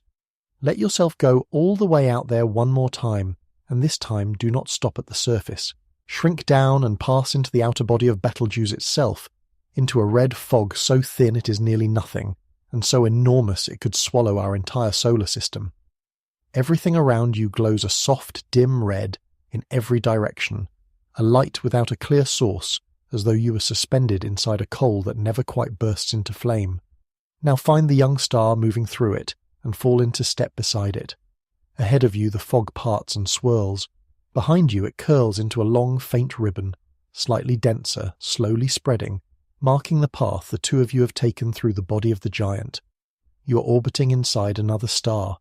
Let yourself go all the way out there one more time, and this time do not stop at the surface. Shrink down and pass into the outer body of Betelgeuse itself, into a red fog so thin it is nearly nothing, and so enormous it could swallow our entire solar system. Everything around you glows a soft, dim red in every direction, a light without a clear source, as though you were suspended inside a coal that never quite bursts into flame. Now find the young star moving through it, and fall into step beside it. Ahead of you the fog parts and swirls. Behind you it curls into a long, faint ribbon, slightly denser, slowly spreading, marking the path the two of you have taken through the body of the giant. You are orbiting inside another star.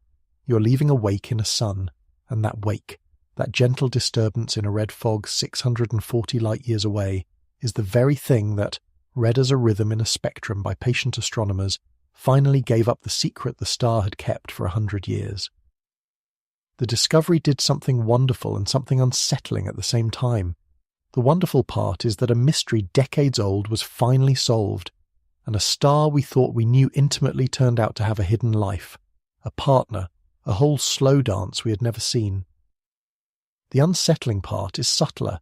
You are leaving a wake in a sun, and that wake, that gentle disturbance in a red fog 640 light-years away, is the very thing that, read as a rhythm in a spectrum by patient astronomers, finally gave up the secret the star had kept for 100 years. The discovery did something wonderful and something unsettling at the same time. The wonderful part is that a mystery decades old was finally solved, and a star we thought we knew intimately turned out to have a hidden life, a partner, a whole slow dance we had never seen. The unsettling part is subtler,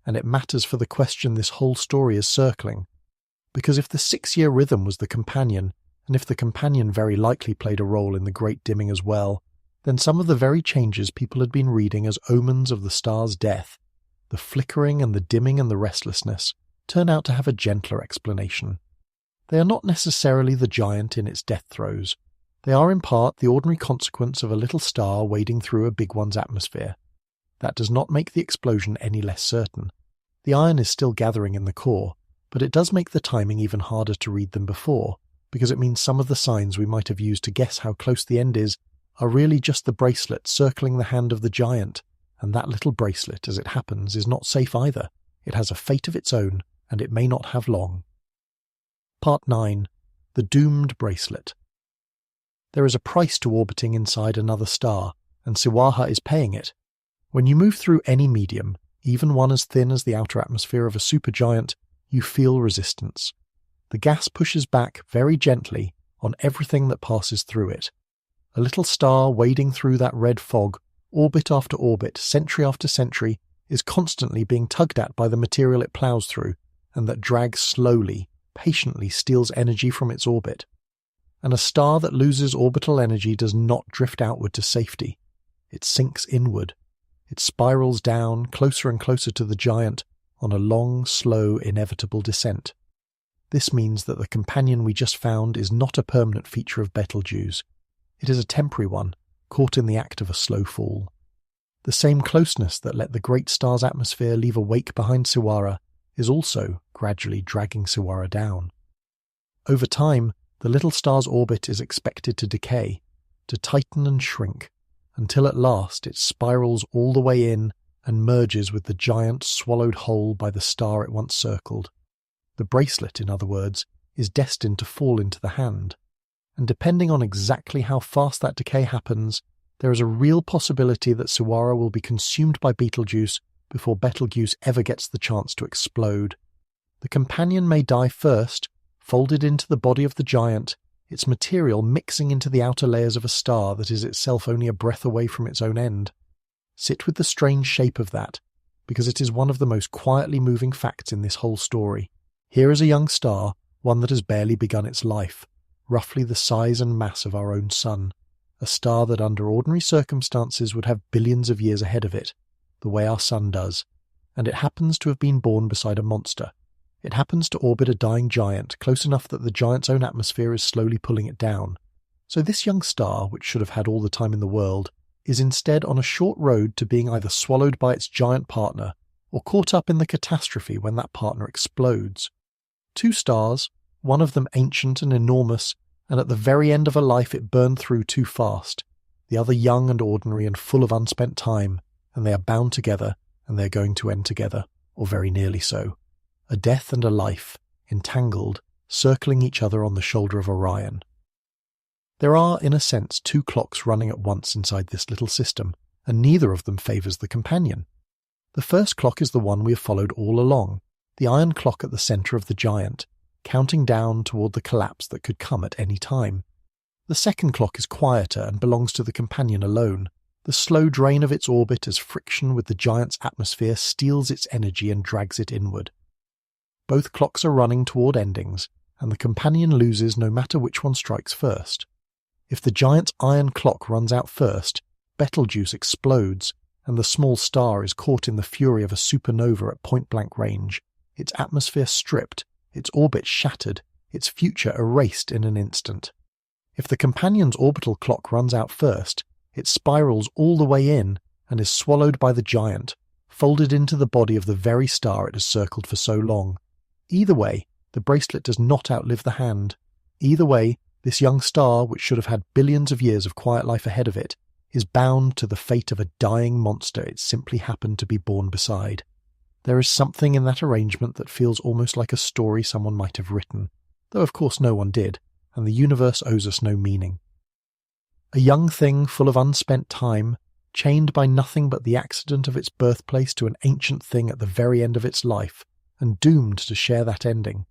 and it matters for the question this whole story is circling. Because if the 6-year rhythm was the companion, and if the companion very likely played a role in the great dimming as well, then some of the very changes people had been reading as omens of the star's death, the flickering and the dimming and the restlessness, turn out to have a gentler explanation. They are not necessarily the giant in its death throes. They are in part the ordinary consequence of a little star wading through a big one's atmosphere. That does not make the explosion any less certain. The iron is still gathering in the core, but it does make the timing even harder to read than before, because it means some of the signs we might have used to guess how close the end is are really just the bracelet circling the hand of the giant, and that little bracelet, as it happens, is not safe either. It has a fate of its own, and it may not have long. Part 9. The Doomed Bracelet. There is a price to orbiting inside another star, and Siwaha is paying it. When you move through any medium, even one as thin as the outer atmosphere of a supergiant, you feel resistance. The gas pushes back very gently on everything that passes through it. A little star wading through that red fog, orbit after orbit, century after century, is constantly being tugged at by the material it ploughs through, and that drags slowly, patiently steals energy from its orbit. And a star that loses orbital energy does not drift outward to safety. It sinks inward. It spirals down, closer and closer to the giant, on a long, slow, inevitable descent. This means that the companion we just found is not a permanent feature of Betelgeuse. It is a temporary one, caught in the act of a slow fall. The same closeness that let the great star's atmosphere leave a wake behind Siwara is also gradually dragging Siwara down. Over time, the little star's orbit is expected to decay, to tighten and shrink, until at last it spirals all the way in and merges with the giant swallowed whole by the star it once circled. The bracelet, in other words, is destined to fall into the hand. And depending on exactly how fast that decay happens, there is a real possibility that Siwara will be consumed by Betelgeuse before Betelgeuse ever gets the chance to explode. The companion may die first, folded into the body of the giant, its material mixing into the outer layers of a star that is itself only a breath away from its own end. Sit with the strange shape of that, because it is one of the most quietly moving facts in this whole story. Here is a young star, one that has barely begun its life, roughly the size and mass of our own sun, a star that under ordinary circumstances would have billions of years ahead of it, the way our sun does, and it happens to have been born beside a monster. It happens to orbit a dying giant, close enough that the giant's own atmosphere is slowly pulling it down. So this young star, which should have had all the time in the world, is instead on a short road to being either swallowed by its giant partner or caught up in the catastrophe when that partner explodes. Two stars, one of them ancient and enormous, and at the very end of a life it burned through too fast, the other young and ordinary and full of unspent time, and they are bound together, and they are going to end together, or very nearly so. A death and a life, entangled, circling each other on the shoulder of Orion. There are, in a sense, two clocks running at once inside this little system, and neither of them favours the companion. The first clock is the one we have followed all along, the iron clock at the centre of the giant, counting down toward the collapse that could come at any time. The second clock is quieter and belongs to the companion alone, the slow drain of its orbit as friction with the giant's atmosphere steals its energy and drags it inward. Both clocks are running toward endings, and the companion loses no matter which one strikes first. If the giant's iron clock runs out first, Betelgeuse explodes, and the small star is caught in the fury of a supernova at point-blank range, its atmosphere stripped, its orbit shattered, its future erased in an instant. If the companion's orbital clock runs out first, it spirals all the way in and is swallowed by the giant, folded into the body of the very star it has circled for so long. Either way, the bracelet does not outlive the hand. Either way, this young star, which should have had billions of years of quiet life ahead of it, is bound to the fate of a dying monster it simply happened to be born beside. There is something in that arrangement that feels almost like a story someone might have written, though of course no one did, and the universe owes us no meaning. A young thing full of unspent time, chained by nothing but the accident of its birthplace to an ancient thing at the very end of its life, and doomed to share that ending.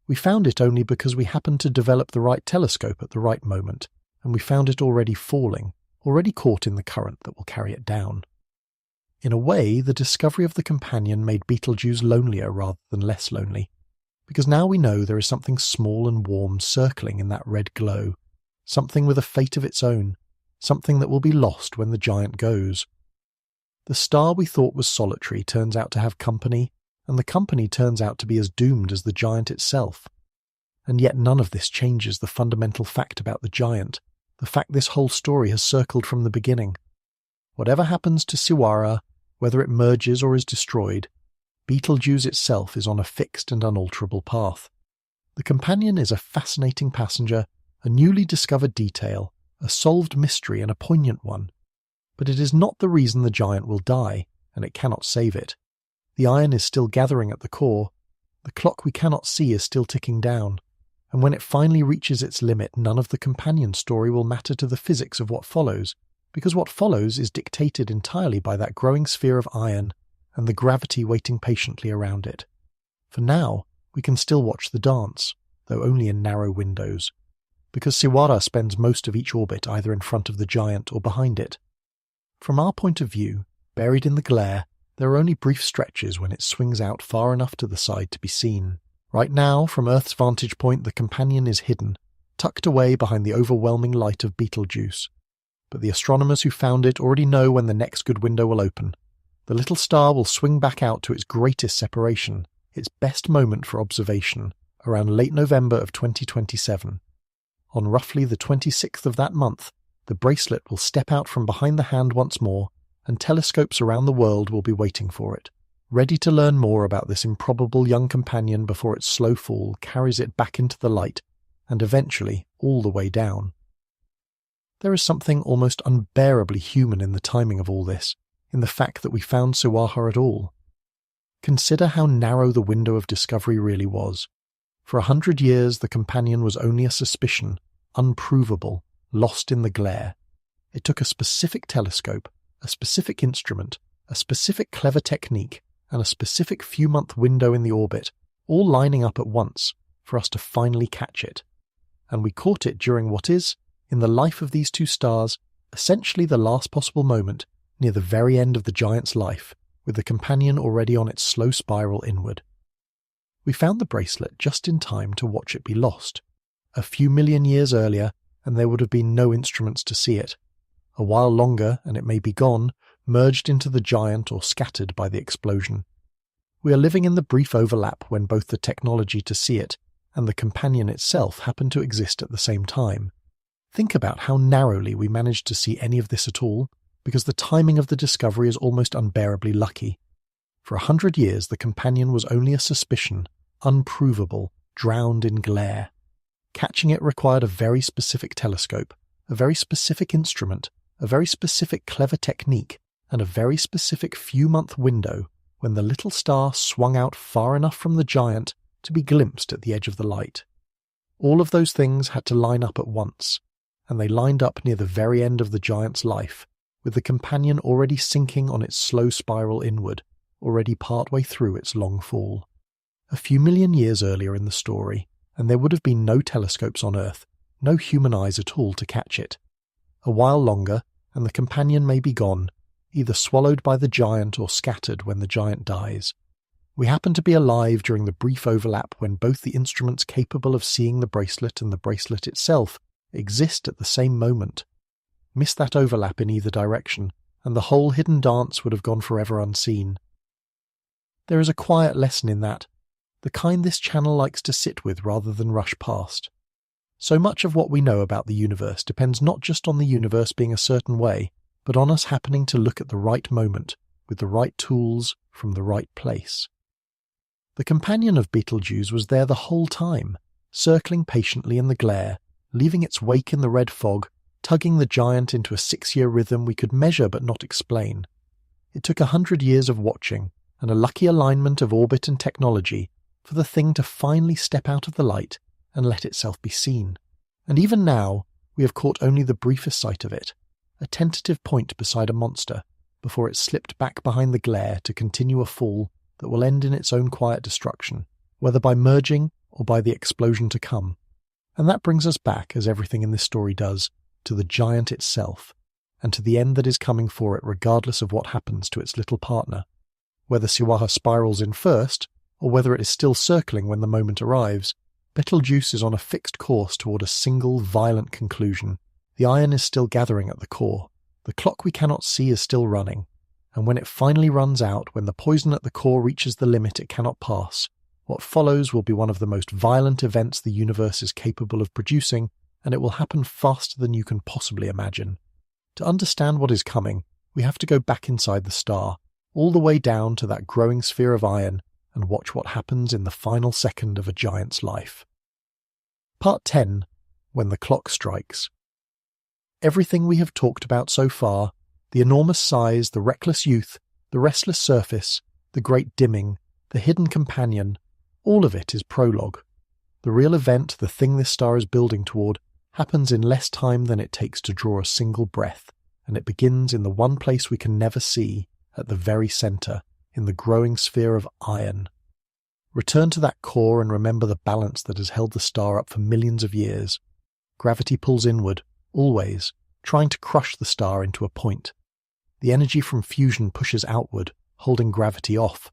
We found it only because we happened to develop the right telescope at the right moment, and we found it already falling, already caught in the current that will carry it down. In a way, the discovery of the companion made Betelgeuse lonelier rather than less lonely, because now we know there is something small and warm circling in that red glow, something with a fate of its own, something that will be lost when the giant goes. The star we thought was solitary turns out to have company, and the company turns out to be as doomed as the giant itself. And yet none of this changes the fundamental fact about the giant, the fact this whole story has circled from the beginning. Whatever happens to Siwara, whether it merges or is destroyed, Betelgeuse itself is on a fixed and unalterable path. The companion is a fascinating passenger, a newly discovered detail, a solved mystery and a poignant one. But it is not the reason the giant will die, and it cannot save it. The iron is still gathering at the core, the clock we cannot see is still ticking down, and when it finally reaches its limit, none of the companion story will matter to the physics of what follows, because what follows is dictated entirely by that growing sphere of iron and the gravity waiting patiently around it. For now, we can still watch the dance, though only in narrow windows, because Siwara spends most of each orbit either in front of the giant or behind it. From our point of view, buried in the glare, there are only brief stretches when it swings out far enough to the side to be seen. Right now, from Earth's vantage point, the companion is hidden, tucked away behind the overwhelming light of Betelgeuse. But the astronomers who found it already know when the next good window will open. The little star will swing back out to its greatest separation, its best moment for observation, around late November of 2027. On roughly the 26th of that month, the bracelet will step out from behind the hand once more, and telescopes around the world will be waiting for it, ready to learn more about this improbable young companion before its slow fall carries it back into the light, and eventually all the way down. There is something almost unbearably human in the timing of all this, in the fact that we found Siwara at all. Consider how narrow the window of discovery really was. For 100 years the companion was only a suspicion, unprovable, lost in the glare. It took a specific telescope, a specific instrument, a specific clever technique, and a specific few-month window in the orbit, all lining up at once, for us to finally catch it. And we caught it during what is, in the life of these two stars, essentially the last possible moment, near the very end of the giant's life, with the companion already on its slow spiral inward. We found the bracelet just in time to watch it be lost. A few million years earlier, and there would have been no instruments to see it. A while longer, and it may be gone, merged into the giant or scattered by the explosion. We are living in the brief overlap when both the technology to see it and the companion itself happen to exist at the same time. Think about how narrowly we managed to see any of this at all, because the timing of the discovery is almost unbearably lucky. For 100 years the companion was only a suspicion, unprovable, drowned in glare. Catching it required a very specific telescope, a very specific instrument, a very specific clever technique, and a very specific few-month window when the little star swung out far enough from the giant to be glimpsed at the edge of the light. All of those things had to line up at once, and they lined up near the very end of the giant's life, with the companion already sinking on its slow spiral inward, already partway through its long fall. A few million years earlier in the story, and there would have been no telescopes on Earth, no human eyes at all to catch it. A while longer, and the companion may be gone, either swallowed by the giant or scattered when the giant dies. We happen to be alive during the brief overlap when both the instruments capable of seeing the bracelet and the bracelet itself exist at the same moment. Miss that overlap in either direction, and the whole hidden dance would have gone forever unseen. There is a quiet lesson in that, the kind this channel likes to sit with rather than rush past. So much of what we know about the universe depends not just on the universe being a certain way, but on us happening to look at the right moment, with the right tools, from the right place. The companion of Betelgeuse was there the whole time, circling patiently in the glare, leaving its wake in the red fog, tugging the giant into a 6-year rhythm we could measure but not explain. It took 100 years of watching, and a lucky alignment of orbit and technology, for the thing to finally step out of the light and let itself be seen. And even now, we have caught only the briefest sight of it, a tentative point beside a monster, before it slipped back behind the glare to continue a fall that will end in its own quiet destruction, whether by merging or by the explosion to come. And that brings us back, as everything in this story does, to the giant itself, and to the end that is coming for it regardless of what happens to its little partner. Whether Siwara spirals in first, or whether it is still circling when the moment arrives, Betelgeuse is on a fixed course toward a single, violent conclusion. The iron is still gathering at the core, the clock we cannot see is still running, and when it finally runs out, when the poison at the core reaches the limit it cannot pass, what follows will be one of the most violent events the universe is capable of producing, and it will happen faster than you can possibly imagine. To understand what is coming, we have to go back inside the star, all the way down to that growing sphere of iron, and watch what happens in the final second of a giant's life. Part 10. When the clock strikes. Everything we have talked about so far, the enormous size, the reckless youth, the restless surface, the great dimming, the hidden companion, all of it is prologue. The real event, the thing this star is building toward, happens in less time than it takes to draw a single breath, and it begins in the one place we can never see, at the very centre, in the growing sphere of iron. Return to that core and remember the balance that has held the star up for millions of years. Gravity pulls inward, always, trying to crush the star into a point. The energy from fusion pushes outward, holding gravity off.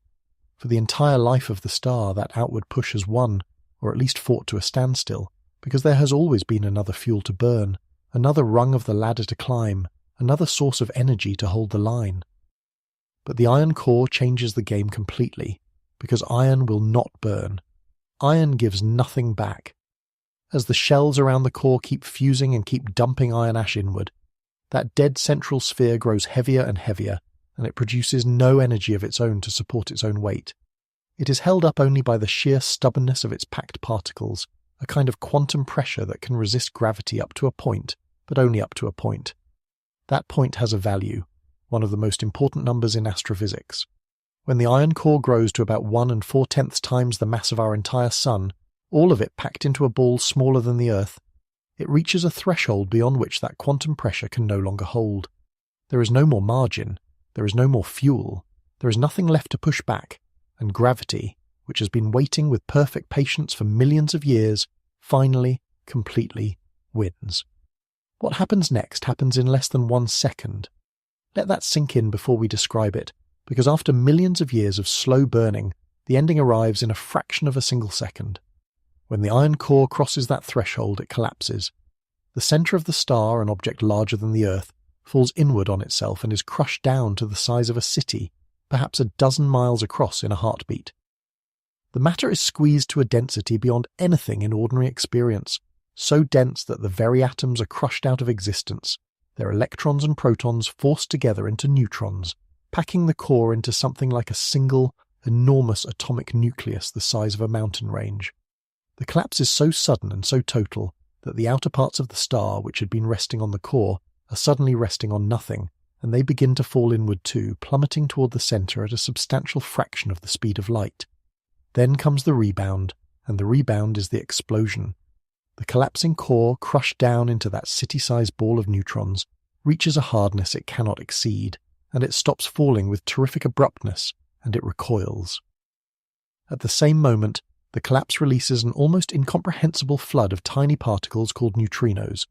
For the entire life of the star, that outward push has won, or at least fought to a standstill, because there has always been another fuel to burn, another rung of the ladder to climb, another source of energy to hold the line. But the iron core changes the game completely, because iron will not burn. Iron gives nothing back. As the shells around the core keep fusing and keep dumping iron ash inward, that dead central sphere grows heavier and heavier, and it produces no energy of its own to support its own weight. It is held up only by the sheer stubbornness of its packed particles, a kind of quantum pressure that can resist gravity up to a point, but only up to a point. That point has a value, one of the most important numbers in astrophysics. When the iron core grows to about 1 4/10 times the mass of our entire Sun, all of it packed into a ball smaller than the Earth, it reaches a threshold beyond which that quantum pressure can no longer hold. There is no more margin, there is no more fuel, there is nothing left to push back, and gravity, which has been waiting with perfect patience for millions of years, finally, completely, wins. What happens next happens in less than 1 second. Let that sink in before we describe it, because after millions of years of slow burning, the ending arrives in a fraction of a single second. When the iron core crosses that threshold, it collapses. The centre of the star, an object larger than the Earth, falls inward on itself and is crushed down to the size of a city, perhaps a dozen miles across in a heartbeat. The matter is squeezed to a density beyond anything in ordinary experience, so dense that the very atoms are crushed out of existence, their electrons and protons forced together into neutrons, packing the core into something like a single, enormous atomic nucleus the size of a mountain range. The collapse is so sudden and so total that the outer parts of the star, which had been resting on the core, are suddenly resting on nothing, and they begin to fall inward too, plummeting toward the centre at a substantial fraction of the speed of light. Then comes the rebound, and the rebound is the explosion. The collapsing core, crushed down into that city-sized ball of neutrons, reaches a hardness it cannot exceed, and it stops falling with terrific abruptness, and it recoils. At the same moment, the collapse releases an almost incomprehensible flood of tiny particles called neutrinos,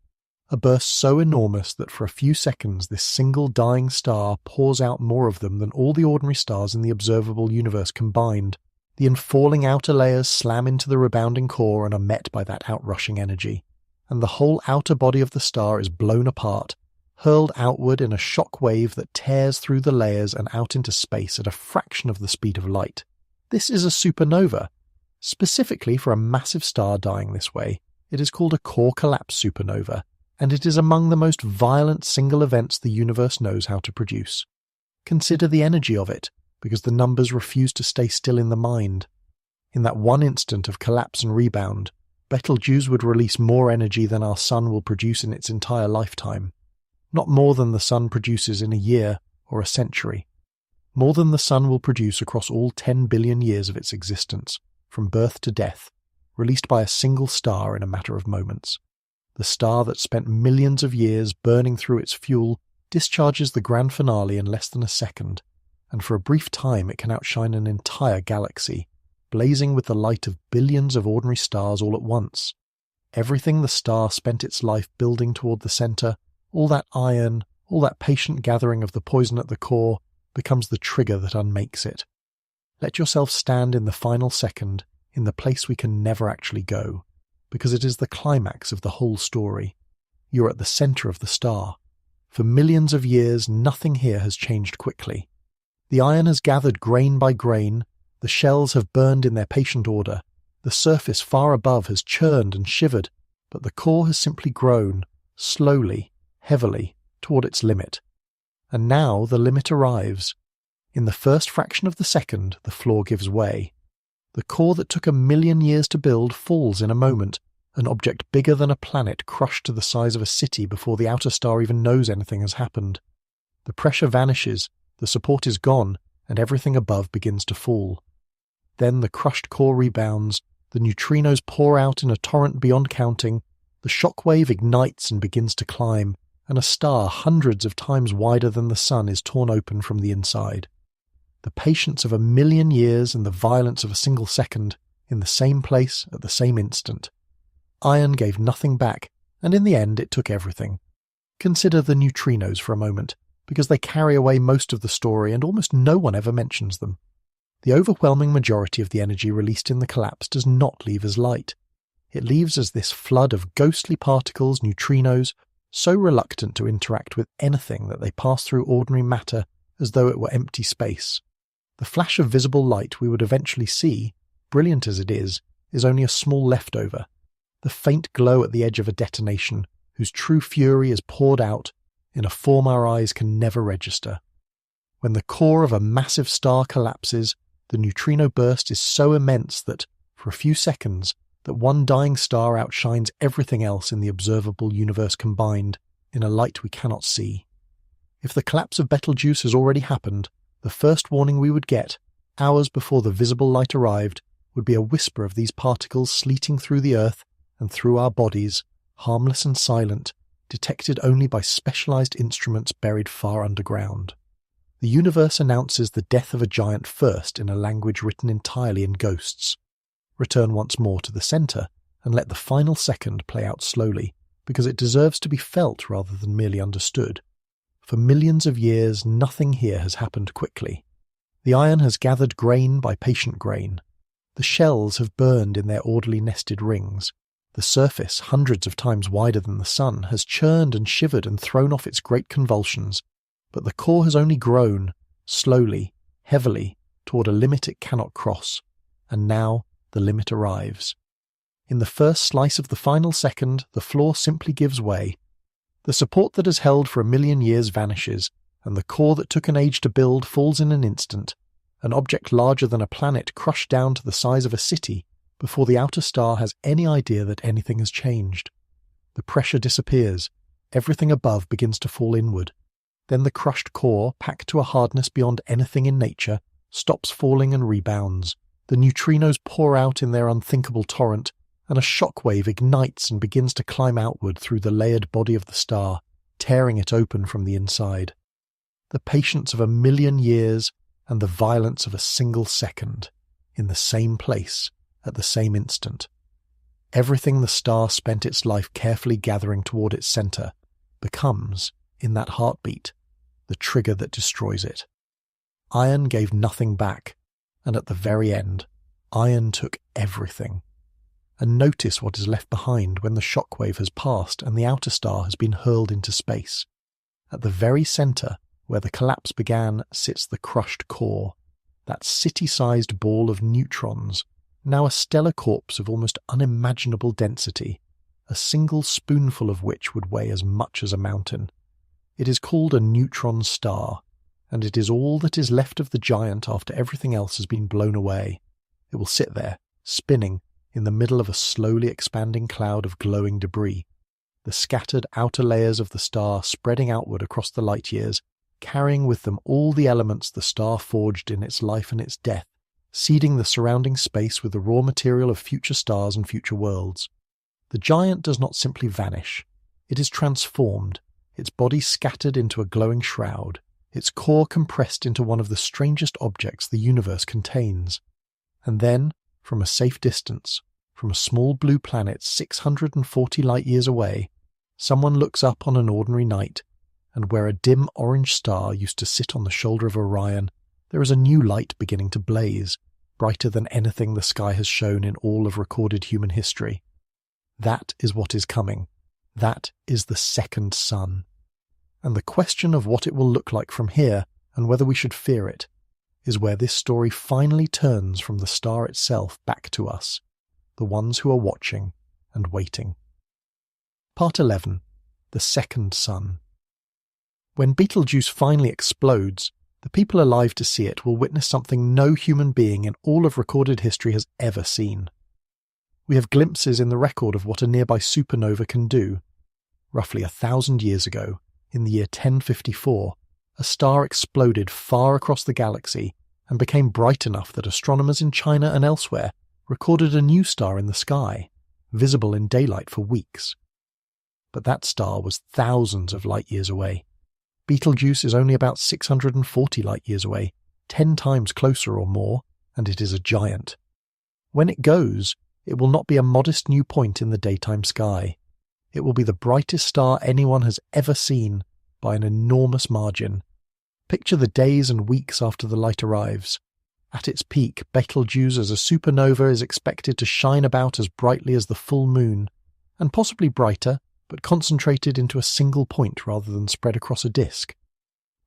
a burst so enormous that for a few seconds this single dying star pours out more of them than all the ordinary stars in the observable universe combined. The infalling outer layers slam into the rebounding core and are met by that outrushing energy, and the whole outer body of the star is blown apart, hurled outward in a shock wave that tears through the layers and out into space at a fraction of the speed of light. This is a supernova. Specifically for a massive star dying this way, it is called a core collapse supernova, and it is among the most violent single events the universe knows how to produce. Consider the energy of it, because the numbers refuse to stay still in the mind. In that one instant of collapse and rebound, Betelgeuse would release more energy than our Sun will produce in its entire lifetime. Not more than the Sun produces in a year or a century. More than the Sun will produce across all 10 billion years of its existence, from birth to death, released by a single star in a matter of moments. The star that spent millions of years burning through its fuel discharges the grand finale in less than a second, and for a brief time it can outshine an entire galaxy, blazing with the light of billions of ordinary stars all at once. Everything the star spent its life building toward the centre, all that iron, all that patient gathering of the poison at the core, becomes the trigger that unmakes it. Let yourself stand in the final second, in the place we can never actually go, because it is the climax of the whole story. You're at the centre of the star. For millions of years, nothing here has changed quickly. The iron has gathered grain by grain, the shells have burned in their patient order, the surface far above has churned and shivered, but the core has simply grown, slowly, heavily, toward its limit. And now the limit arrives. In the first fraction of the second, the floor gives way. The core that took 1,000,000 years to build falls in a moment, an object bigger than a planet crushed to the size of a city before the outer star even knows anything has happened. The pressure vanishes, the support is gone, and everything above begins to fall. Then the crushed core rebounds, the neutrinos pour out in a torrent beyond counting, the shock wave ignites and begins to climb, and a star hundreds of times wider than the sun is torn open from the inside. The patience of 1,000,000 years and the violence of a single second, in the same place at the same instant. Iron gave nothing back, and in the end it took everything. Consider the neutrinos for a moment, because they carry away most of the story and almost no one ever mentions them. The overwhelming majority of the energy released in the collapse does not leave as light. It leaves as this flood of ghostly particles, neutrinos, so reluctant to interact with anything that they pass through ordinary matter as though it were empty space. The flash of visible light we would eventually see, brilliant as it is only a small leftover, the faint glow at the edge of a detonation whose true fury is poured out in a form our eyes can never register. When the core of a massive star collapses, the neutrino burst is so immense that, for a few seconds, that one dying star outshines everything else in the observable universe combined, in a light we cannot see. If the collapse of Betelgeuse has already happened, the first warning we would get, hours before the visible light arrived, would be a whisper of these particles sleeting through the earth and through our bodies, harmless and silent, detected only by specialized instruments buried far underground. The universe announces the death of a giant first in a language written entirely in ghosts. Return once more to the center and let the final second play out slowly, because it deserves to be felt rather than merely understood. For millions of years, nothing here has happened quickly. The iron has gathered grain by patient grain. The shells have burned in their orderly nested rings. The surface, hundreds of times wider than the sun, has churned and shivered and thrown off its great convulsions, but the core has only grown, slowly, heavily, toward a limit it cannot cross, and now the limit arrives. In the first slice of the final second, the floor simply gives way. The support that has held for 1,000,000 years vanishes, and the core that took an age to build falls in an instant, an object larger than a planet crushed down to the size of a city before the outer star has any idea that anything has changed. The pressure disappears, everything above begins to fall inward. Then the crushed core, packed to a hardness beyond anything in nature, stops falling and rebounds. The neutrinos pour out in their unthinkable torrent, and a shock wave ignites and begins to climb outward through the layered body of the star, tearing it open from the inside. The patience of 1,000,000 years and the violence of a single second, in the same place, at the same instant. Everything the star spent its life carefully gathering toward its center becomes, in that heartbeat, the trigger that destroys it. Iron gave nothing back, and at the very end, iron took everything. And notice what is left behind when the shockwave has passed and the outer star has been hurled into space. At the very center, where the collapse began, sits the crushed core, that city-sized ball of neutrons, now a stellar corpse of almost unimaginable density, a single spoonful of which would weigh as much as a mountain. It is called a neutron star, and it is all that is left of the giant after everything else has been blown away. It will sit there, spinning, in the middle of a slowly expanding cloud of glowing debris, the scattered outer layers of the star spreading outward across the light years, carrying with them all the elements the star forged in its life and its death, seeding the surrounding space with the raw material of future stars and future worlds. The giant does not simply vanish. It is transformed, its body scattered into a glowing shroud, its core compressed into one of the strangest objects the universe contains. And then, from a safe distance, from a small blue planet 640 light-years away, someone looks up on an ordinary night, and where a dim orange star used to sit on the shoulder of Orion, there is a new light beginning to blaze, brighter than anything the sky has shown in all of recorded human history. That is what is coming. That is the second sun. And the question of what it will look like from here, and whether we should fear it, is where this story finally turns from the star itself back to us, the ones who are watching and waiting. Part 11. The Second Sun. When Betelgeuse finally explodes, the people alive to see it will witness something no human being in all of recorded history has ever seen. We have glimpses in the record of what a nearby supernova can do. Roughly 1,000 years ago, in the year 1054, a star exploded far across the galaxy and became bright enough that astronomers in China and elsewhere recorded a new star in the sky, visible in daylight for weeks. But that star was thousands of light years away. Betelgeuse is only about 640 light years away, 10 times closer or more, and it is a giant. When it goes, it will not be a modest new point in the daytime sky. It will be the brightest star anyone has ever seen, by an enormous margin. Picture the days and weeks after the light arrives. At its peak, Betelgeuse as a supernova is expected to shine about as brightly as the full moon, and possibly brighter, but concentrated into a single point rather than spread across a disk.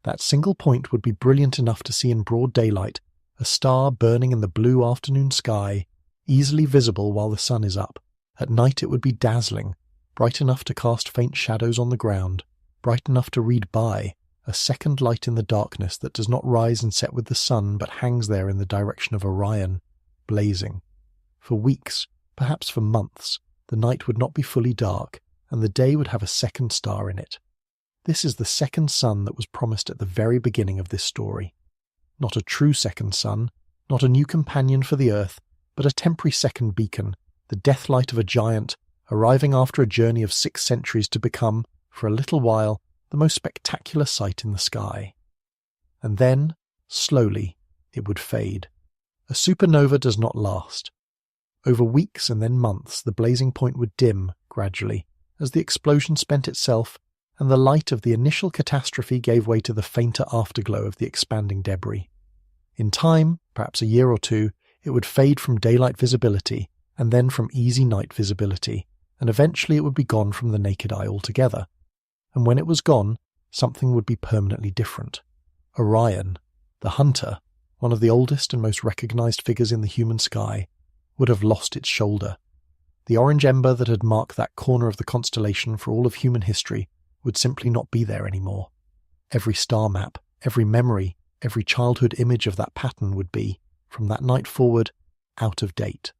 That single point would be brilliant enough to see in broad daylight, a star burning in the blue afternoon sky, easily visible while the sun is up. At night it would be dazzling, bright enough to cast faint shadows on the ground, bright enough to read by, a second light in the darkness that does not rise and set with the sun but hangs there in the direction of Orion, blazing. For weeks, perhaps for months, the night would not be fully dark, and the day would have a second star in it. This is the second sun that was promised at the very beginning of this story. Not a true second sun, not a new companion for the Earth, but a temporary second beacon, the deathlight of a giant, arriving after a journey of 6 centuries to become, for a little while, the most spectacular sight in the sky. And then, slowly, it would fade. A supernova does not last. Over weeks and then months, the blazing point would dim, gradually, as the explosion spent itself, and the light of the initial catastrophe gave way to the fainter afterglow of the expanding debris. In time, perhaps a year or two, it would fade from daylight visibility, and then from easy night visibility, and eventually it would be gone from the naked eye altogether. And when it was gone, something would be permanently different. Orion, the Hunter, one of the oldest and most recognized figures in the human sky, would have lost its shoulder. The orange ember that had marked that corner of the constellation for all of human history would simply not be there anymore. Every star map, every memory, every childhood image of that pattern would be, from that night forward, out of date.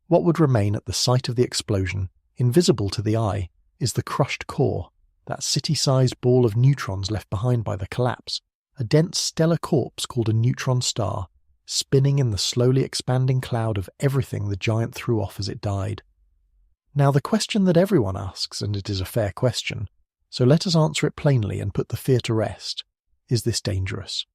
What would remain at the site of the explosion, invisible to the eye, is the crushed core, that city-sized ball of neutrons left behind by the collapse, a dense stellar corpse called a neutron star, spinning in the slowly expanding cloud of everything the giant threw off as it died. Now the question that everyone asks, and it is a fair question, so let us answer it plainly and put the fear to rest. Is this dangerous?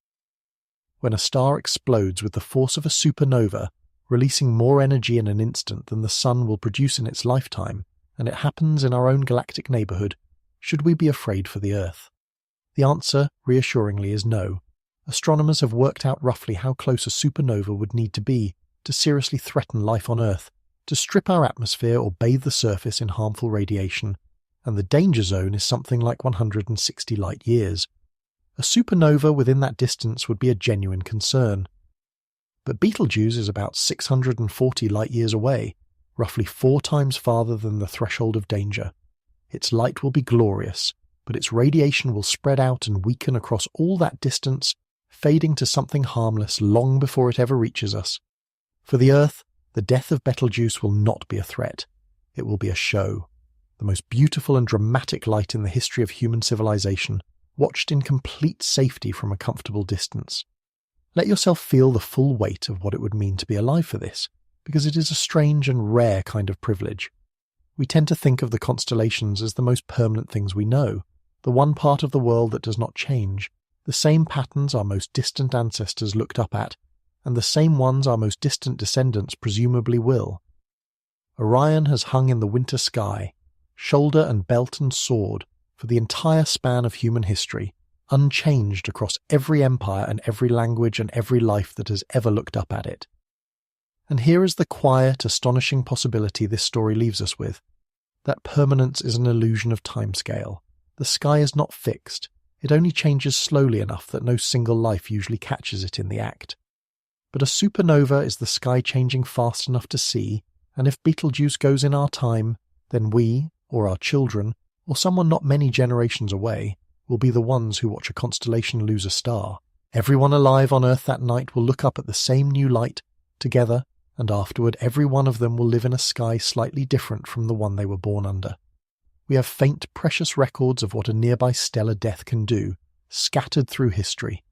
When a star explodes with the force of a supernova, releasing more energy in an instant than the sun will produce in its lifetime, and it happens in our own galactic neighbourhood, should we be afraid for the Earth? The answer, reassuringly, is no. Astronomers have worked out roughly how close a supernova would need to be to seriously threaten life on Earth, to strip our atmosphere or bathe the surface in harmful radiation, and the danger zone is something like 160 light years. A supernova within that distance would be a genuine concern. But Betelgeuse is about 640 light years away, roughly 4 times farther than the threshold of danger. Its light will be glorious, but its radiation will spread out and weaken across all that distance, fading to something harmless long before it ever reaches us. For the Earth, the death of Betelgeuse will not be a threat. It will be a show. The most beautiful and dramatic light in the history of human civilization, watched in complete safety from a comfortable distance. Let yourself feel the full weight of what it would mean to be alive for this, because it is a strange and rare kind of privilege. We tend to think of the constellations as the most permanent things we know, the one part of the world that does not change, the same patterns our most distant ancestors looked up at, and the same ones our most distant descendants presumably will. Orion has hung in the winter sky, shoulder and belt and sword, for the entire span of human history, unchanged across every empire and every language and every life that has ever looked up at it. And here is the quiet, astonishing possibility this story leaves us with. That permanence is an illusion of timescale. The sky is not fixed. It only changes slowly enough that no single life usually catches it in the act. But a supernova is the sky changing fast enough to see, and if Betelgeuse goes in our time, then we, or our children, or someone not many generations away, will be the ones who watch a constellation lose a star. Everyone alive on Earth that night will look up at the same new light, together, and afterward every one of them will live in a sky slightly different from the one they were born under. We have faint, precious records of what a nearby stellar death can do, scattered through history.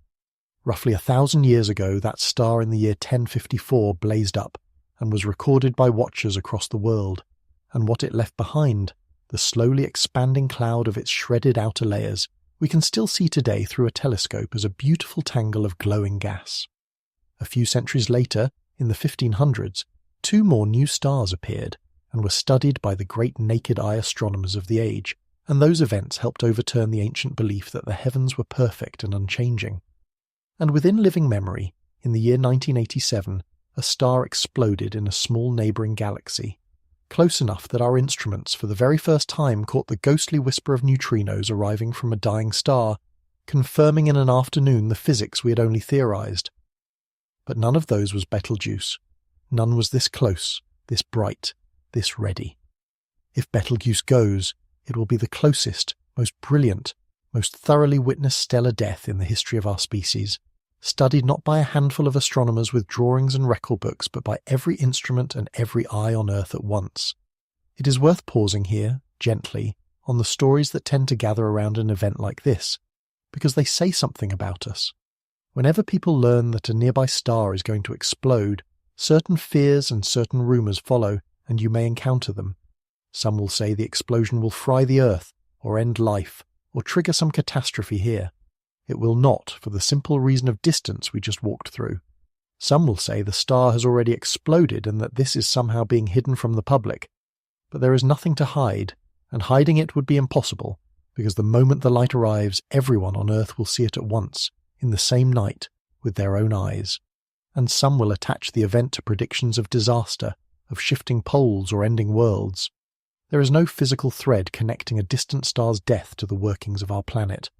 Roughly 1,000 years ago, that star in the year 1054 blazed up and was recorded by watchers across the world, and what it left behind, the slowly expanding cloud of its shredded outer layers, we can still see today through a telescope as a beautiful tangle of glowing gas. A few centuries later, in the 1500s, 2 more new stars appeared and were studied by the great naked-eye astronomers of the age, and those events helped overturn the ancient belief that the heavens were perfect and unchanging. And within living memory, in the year 1987, a star exploded in a small neighbouring galaxy, close enough that our instruments for the very first time caught the ghostly whisper of neutrinos arriving from a dying star, confirming in an afternoon the physics we had only theorized. But none of those was Betelgeuse. None was this close, this bright, this ready. If Betelgeuse goes, it will be the closest, most brilliant, most thoroughly witnessed stellar death in the history of our species, studied not by a handful of astronomers with drawings and record books, but by every instrument and every eye on Earth at once. It is worth pausing here, gently, on the stories that tend to gather around an event like this, because they say something about us. Whenever people learn that a nearby star is going to explode, certain fears and certain rumours follow, and you may encounter them. Some will say the explosion will fry the Earth, or end life, or trigger some catastrophe here. It will not, for the simple reason of distance we just walked through. Some will say the star has already exploded and that this is somehow being hidden from the public. But there is nothing to hide, and hiding it would be impossible, because the moment the light arrives, everyone on Earth will see it at once, in the same night, with their own eyes. And some will attach the event to predictions of disaster, of shifting poles or ending worlds. There is no physical thread connecting a distant star's death to the workings of our planet.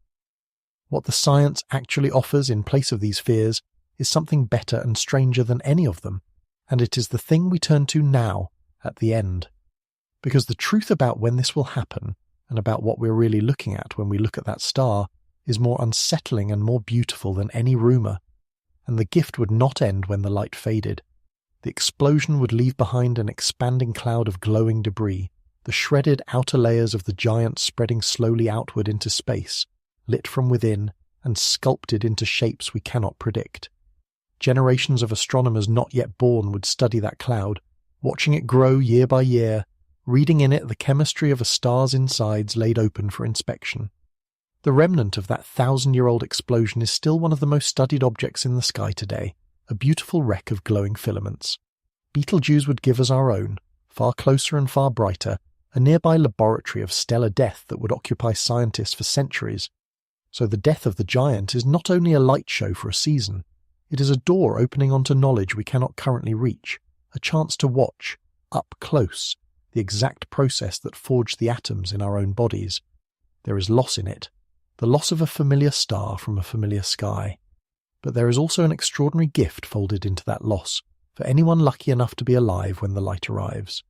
What the science actually offers in place of these fears is something better and stranger than any of them, and it is the thing we turn to now, at the end. Because the truth about when this will happen, and about what we're really looking at when we look at that star, is more unsettling and more beautiful than any rumour, and the gift would not end when the light faded. The explosion would leave behind an expanding cloud of glowing debris, the shredded outer layers of the giant spreading slowly outward into space, lit from within and sculpted into shapes we cannot predict. Generations of astronomers not yet born would study that cloud, watching it grow year by year, reading in it the chemistry of a star's insides laid open for inspection. The remnant of that 1,000-year-old explosion is still one of the most studied objects in the sky today, a beautiful wreck of glowing filaments. Betelgeuse would give us our own, far closer and far brighter, a nearby laboratory of stellar death that would occupy scientists for centuries. So the death of the giant is not only a light show for a season, it is a door opening onto knowledge we cannot currently reach, a chance to watch, up close, the exact process that forged the atoms in our own bodies. There is loss in it, the loss of a familiar star from a familiar sky. But there is also an extraordinary gift folded into that loss, for anyone lucky enough to be alive when the light arrives.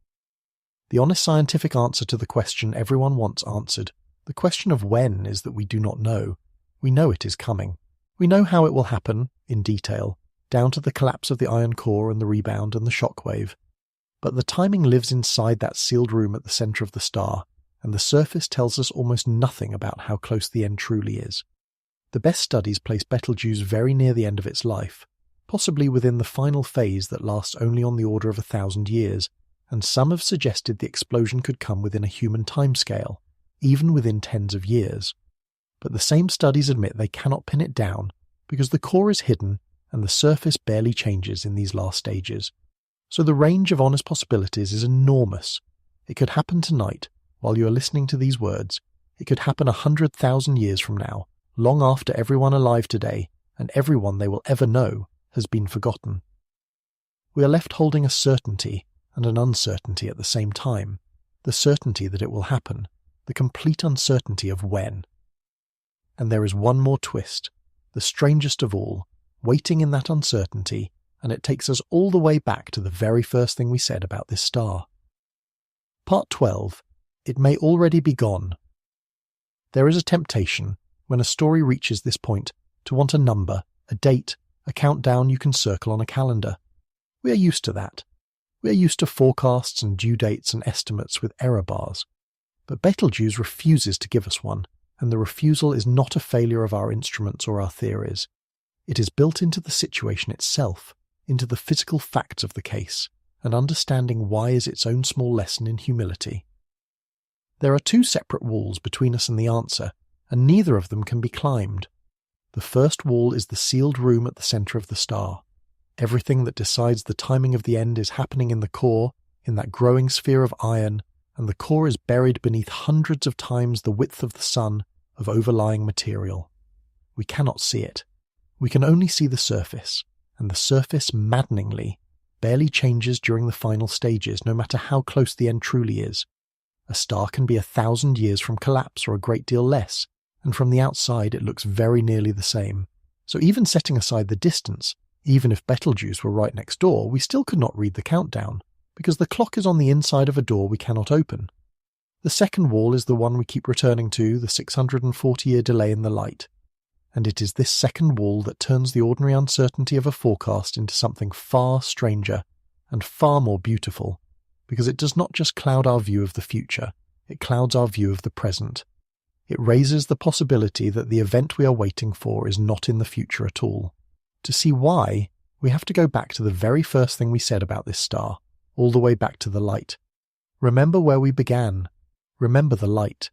The honest scientific answer to the question everyone wants answered, the question of when, is that we do not know. We know it is coming. We know how it will happen, in detail, down to the collapse of the iron core and the rebound and the shockwave. But the timing lives inside that sealed room at the centre of the star, and the surface tells us almost nothing about how close the end truly is. The best studies place Betelgeuse very near the end of its life, possibly within the final phase that lasts only on the order of 1,000 years, and some have suggested the explosion could come within a human timescale, even within tens of years. But the same studies admit they cannot pin it down, because the core is hidden and the surface barely changes in these last stages. So the range of honest possibilities is enormous. It could happen tonight, while you are listening to these words. It could happen 100,000 years from now, long after everyone alive today, and everyone they will ever know, has been forgotten. We are left holding a certainty and an uncertainty at the same time, the certainty that it will happen, the complete uncertainty of when. And there is one more twist, the strangest of all, waiting in that uncertainty, and it takes us all the way back to the very first thing we said about this star. Part 12. it may already be gone. There is a temptation, when a story reaches this point, to want a number, a date, a countdown you can circle on a calendar. We are used to that. We are used to forecasts and due dates and estimates with error bars. But Betelgeuse refuses to give us one, and the refusal is not a failure of our instruments or our theories. It is built into the situation itself, into the physical facts of the case, and understanding why is its own small lesson in humility. There are two separate walls between us and the answer, and neither of them can be climbed. The first wall is the sealed room at the centre of the star. Everything that decides the timing of the end is happening in the core, in that growing sphere of iron, and the core is buried beneath hundreds of times the width of the sun of overlying material. We cannot see it. We can only see the surface, and the surface, maddeningly, barely changes during the final stages, no matter how close the end truly is. A star can be 1,000 years from collapse or a great deal less, and from the outside it looks very nearly the same. So even setting aside the distance, even if Betelgeuse were right next door, we still could not read the countdown, because the clock is on the inside of a door we cannot open. The second wall is the one we keep returning to, the 640-year delay in the light. And it is this second wall that turns the ordinary uncertainty of a forecast into something far stranger and far more beautiful, because it does not just cloud our view of the future, it clouds our view of the present. It raises the possibility that the event we are waiting for is not in the future at all. To see why, we have to go back to the very first thing we said about this star, all the way back to the light. Remember where we began. Remember the light.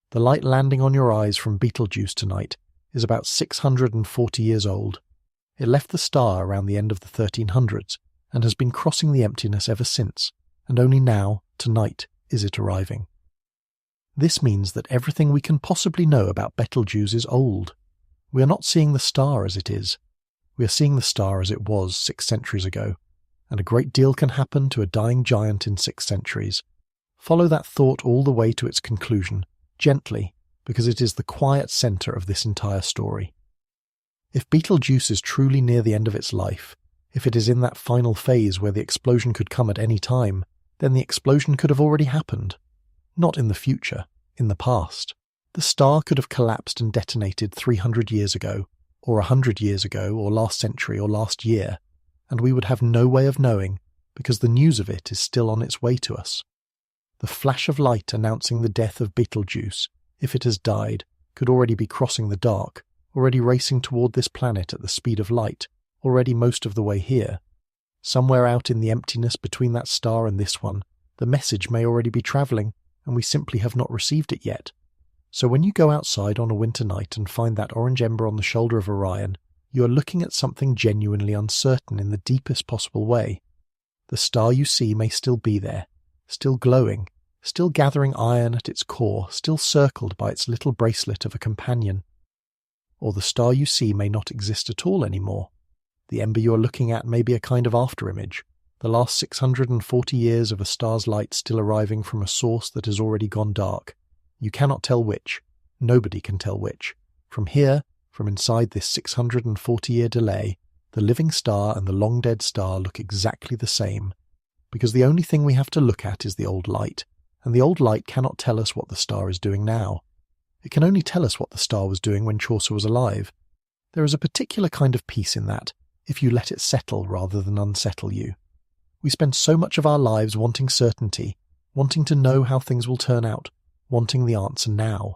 The light landing on your eyes from Betelgeuse tonight is about 640 years old. It left the star around the end of the 1300s and has been crossing the emptiness ever since, and only now, tonight, is it arriving. This means that everything we can possibly know about Betelgeuse is old. We are not seeing the star as it is. We are seeing the star as it was 6 centuries ago, and a great deal can happen to a dying giant in 6 centuries. Follow that thought all the way to its conclusion, gently, because it is the quiet centre of this entire story. If Betelgeuse is truly near the end of its life, if it is in that final phase where the explosion could come at any time, then the explosion could have already happened. Not in the future, in the past. The star could have collapsed and detonated 300 years ago, or 100 years ago, or last century, or last year, and we would have no way of knowing, because the news of it is still on its way to us. The flash of light announcing the death of Betelgeuse, if it has died, could already be crossing the dark, already racing toward this planet at the speed of light, already most of the way here. Somewhere out in the emptiness between that star and this one, the message may already be travelling, and we simply have not received it yet. So when you go outside on a winter night and find that orange ember on the shoulder of Orion, you are looking at something genuinely uncertain in the deepest possible way. The star you see may still be there, still glowing, still gathering iron at its core, still circled by its little bracelet of a companion. Or the star you see may not exist at all anymore. The ember you are looking at may be a kind of afterimage, the last 640 years of a star's light still arriving from a source that has already gone dark. You cannot tell which. Nobody can tell which. From here, from inside this 640-year delay, the living star and the long-dead star look exactly the same, because the only thing we have to look at is the old light, and the old light cannot tell us what the star is doing now. It can only tell us what the star was doing when Chaucer was alive. There is a particular kind of peace in that, if you let it settle rather than unsettle you. We spend so much of our lives wanting certainty, wanting to know how things will turn out, wanting the answer now.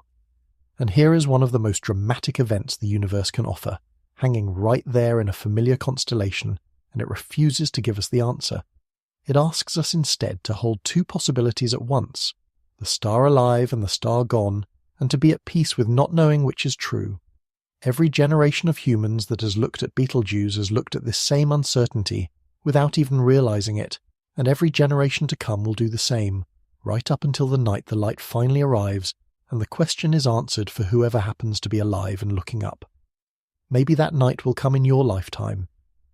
And here is one of the most dramatic events the universe can offer, hanging right there in a familiar constellation, and it refuses to give us the answer. It asks us instead to hold two possibilities at once, the star alive and the star gone, and to be at peace with not knowing which is true. Every generation of humans that has looked at Betelgeuse has looked at this same uncertainty without even realizing it, and every generation to come will do the same, right up until the night the light finally arrives and the question is answered for whoever happens to be alive and looking up. Maybe that night will come in your lifetime.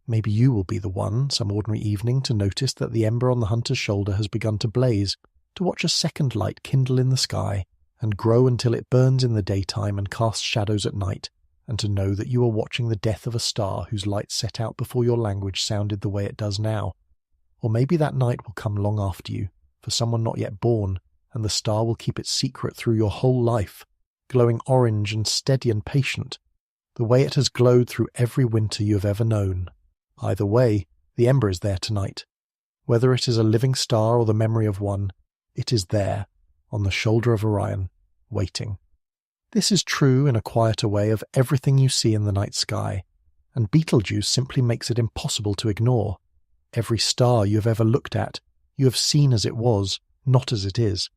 Maybe you will be the one, some ordinary evening, to notice that the ember on the hunter's shoulder has begun to blaze, to watch a second light kindle in the sky, and grow until it burns in the daytime and casts shadows at night, and to know that you are watching the death of a star whose light set out before your language sounded the way it does now. Or maybe that night will come long after you, for someone not yet born, and the star will keep its secret through your whole life, glowing orange and steady and patient, the way it has glowed through every winter you have ever known. Either way, the Ember is there tonight. Whether it is a living star or the memory of one, it is there, on the shoulder of Orion, waiting. This is true in a quieter way of everything you see in the night sky, and Betelgeuse simply makes it impossible to ignore. Every star you have ever looked at, you have seen as it was, not as it is.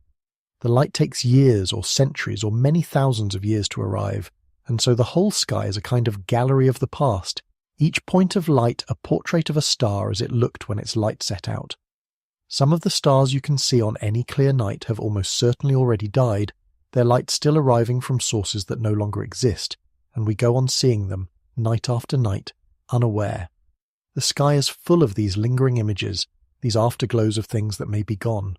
The light takes years or centuries or many thousands of years to arrive, and so the whole sky is a kind of gallery of the past, each point of light a portrait of a star as it looked when its light set out. Some of the stars you can see on any clear night have almost certainly already died, their light still arriving from sources that no longer exist, and we go on seeing them, night after night, unaware. The sky is full of these lingering images, these afterglows of things that may be gone.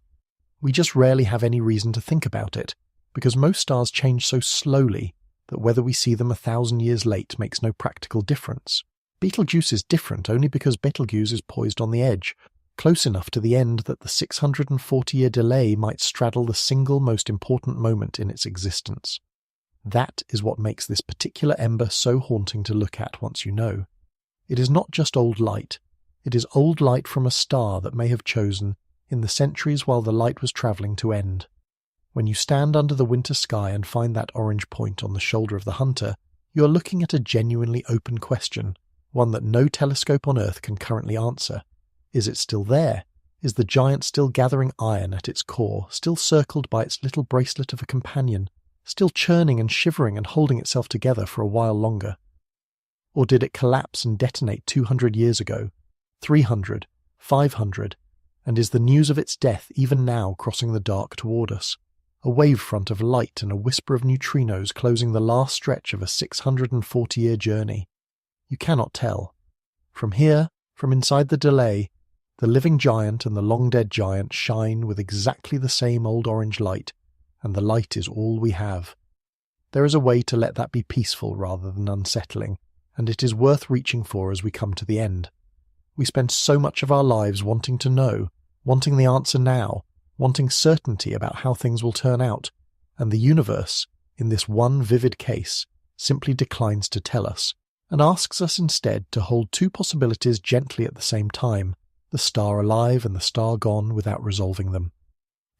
We just rarely have any reason to think about it, because most stars change so slowly that whether we see them 1,000 years late makes no practical difference. Betelgeuse is different only because Betelgeuse is poised on the edge, close enough to the end that the 640-year delay might straddle the single most important moment in its existence. That is what makes this particular ember so haunting to look at once you know. It is not just old light. It is old light from a star that may have chosen, in the centuries while the light was travelling, to end. When you stand under the winter sky and find that orange point on the shoulder of the hunter, you are looking at a genuinely open question, one that no telescope on Earth can currently answer. Is it still there? Is the giant still gathering iron at its core, still circled by its little bracelet of a companion, still churning and shivering and holding itself together for a while longer? Or did it collapse and detonate 200 years ago, 300, 500, and is the news of its death even now crossing the dark toward us? A wavefront of light and a whisper of neutrinos closing the last stretch of a 640-year journey. You cannot tell. From here, from inside the delay, the living giant and the long-dead giant shine with exactly the same old orange light, and the light is all we have. There is a way to let that be peaceful rather than unsettling, and it is worth reaching for as we come to the end. We spend so much of our lives wanting to know, wanting the answer now, wanting certainty about how things will turn out, and the universe, in this one vivid case, simply declines to tell us, and asks us instead to hold two possibilities gently at the same time, the star alive and the star gone, without resolving them.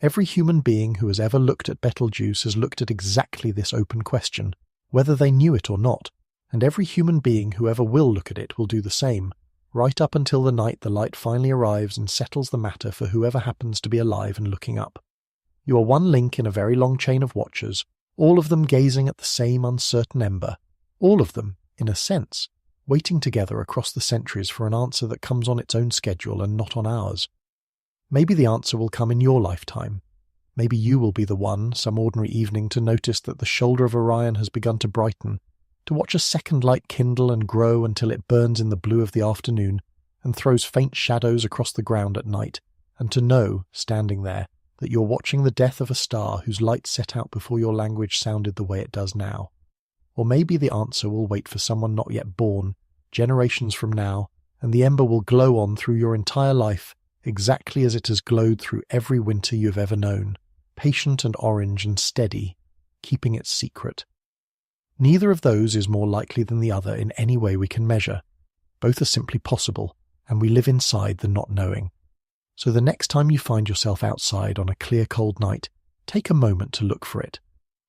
Every human being who has ever looked at Betelgeuse has looked at exactly this open question, whether they knew it or not, and every human being who ever will look at it will do the same, right up until the night the light finally arrives and settles the matter for whoever happens to be alive and looking up. You are one link in a very long chain of watchers, all of them gazing at the same uncertain ember, all of them, in a sense, waiting together across the centuries for an answer that comes on its own schedule and not on ours. Maybe the answer will come in your lifetime. Maybe you will be the one, some ordinary evening, to notice that the shoulder of Orion has begun to brighten, to watch a second light kindle and grow until it burns in the blue of the afternoon and throws faint shadows across the ground at night, and to know, standing there, that you're watching the death of a star whose light set out before your language sounded the way it does now. Or maybe the answer will wait for someone not yet born, generations from now, and the ember will glow on through your entire life, exactly as it has glowed through every winter you've ever known, patient and orange and steady, keeping its secret. Neither of those is more likely than the other in any way we can measure. Both are simply possible, and we live inside the not knowing. So the next time you find yourself outside on a clear cold night, take a moment to look for it.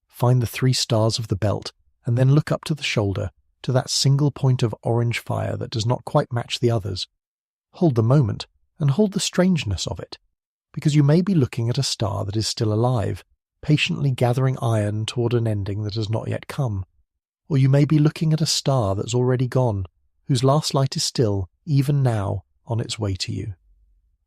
Find the 3 stars of the belt, and then look up to the shoulder, to that single point of orange fire that does not quite match the others. Hold the moment, and hold the strangeness of it, because you may be looking at a star that is still alive, patiently gathering iron toward an ending that has not yet come. Or you may be looking at a star that's already gone, whose last light is still, even now, on its way to you.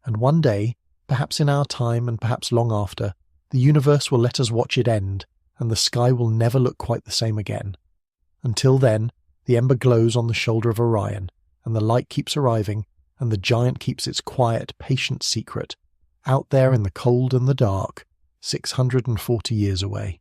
And one day, perhaps in our time and perhaps long after, the universe will let us watch it end, and the sky will never look quite the same again. Until then, the ember glows on the shoulder of Orion, and the light keeps arriving, and the giant keeps its quiet, patient secret, out there in the cold and the dark, 640 years away.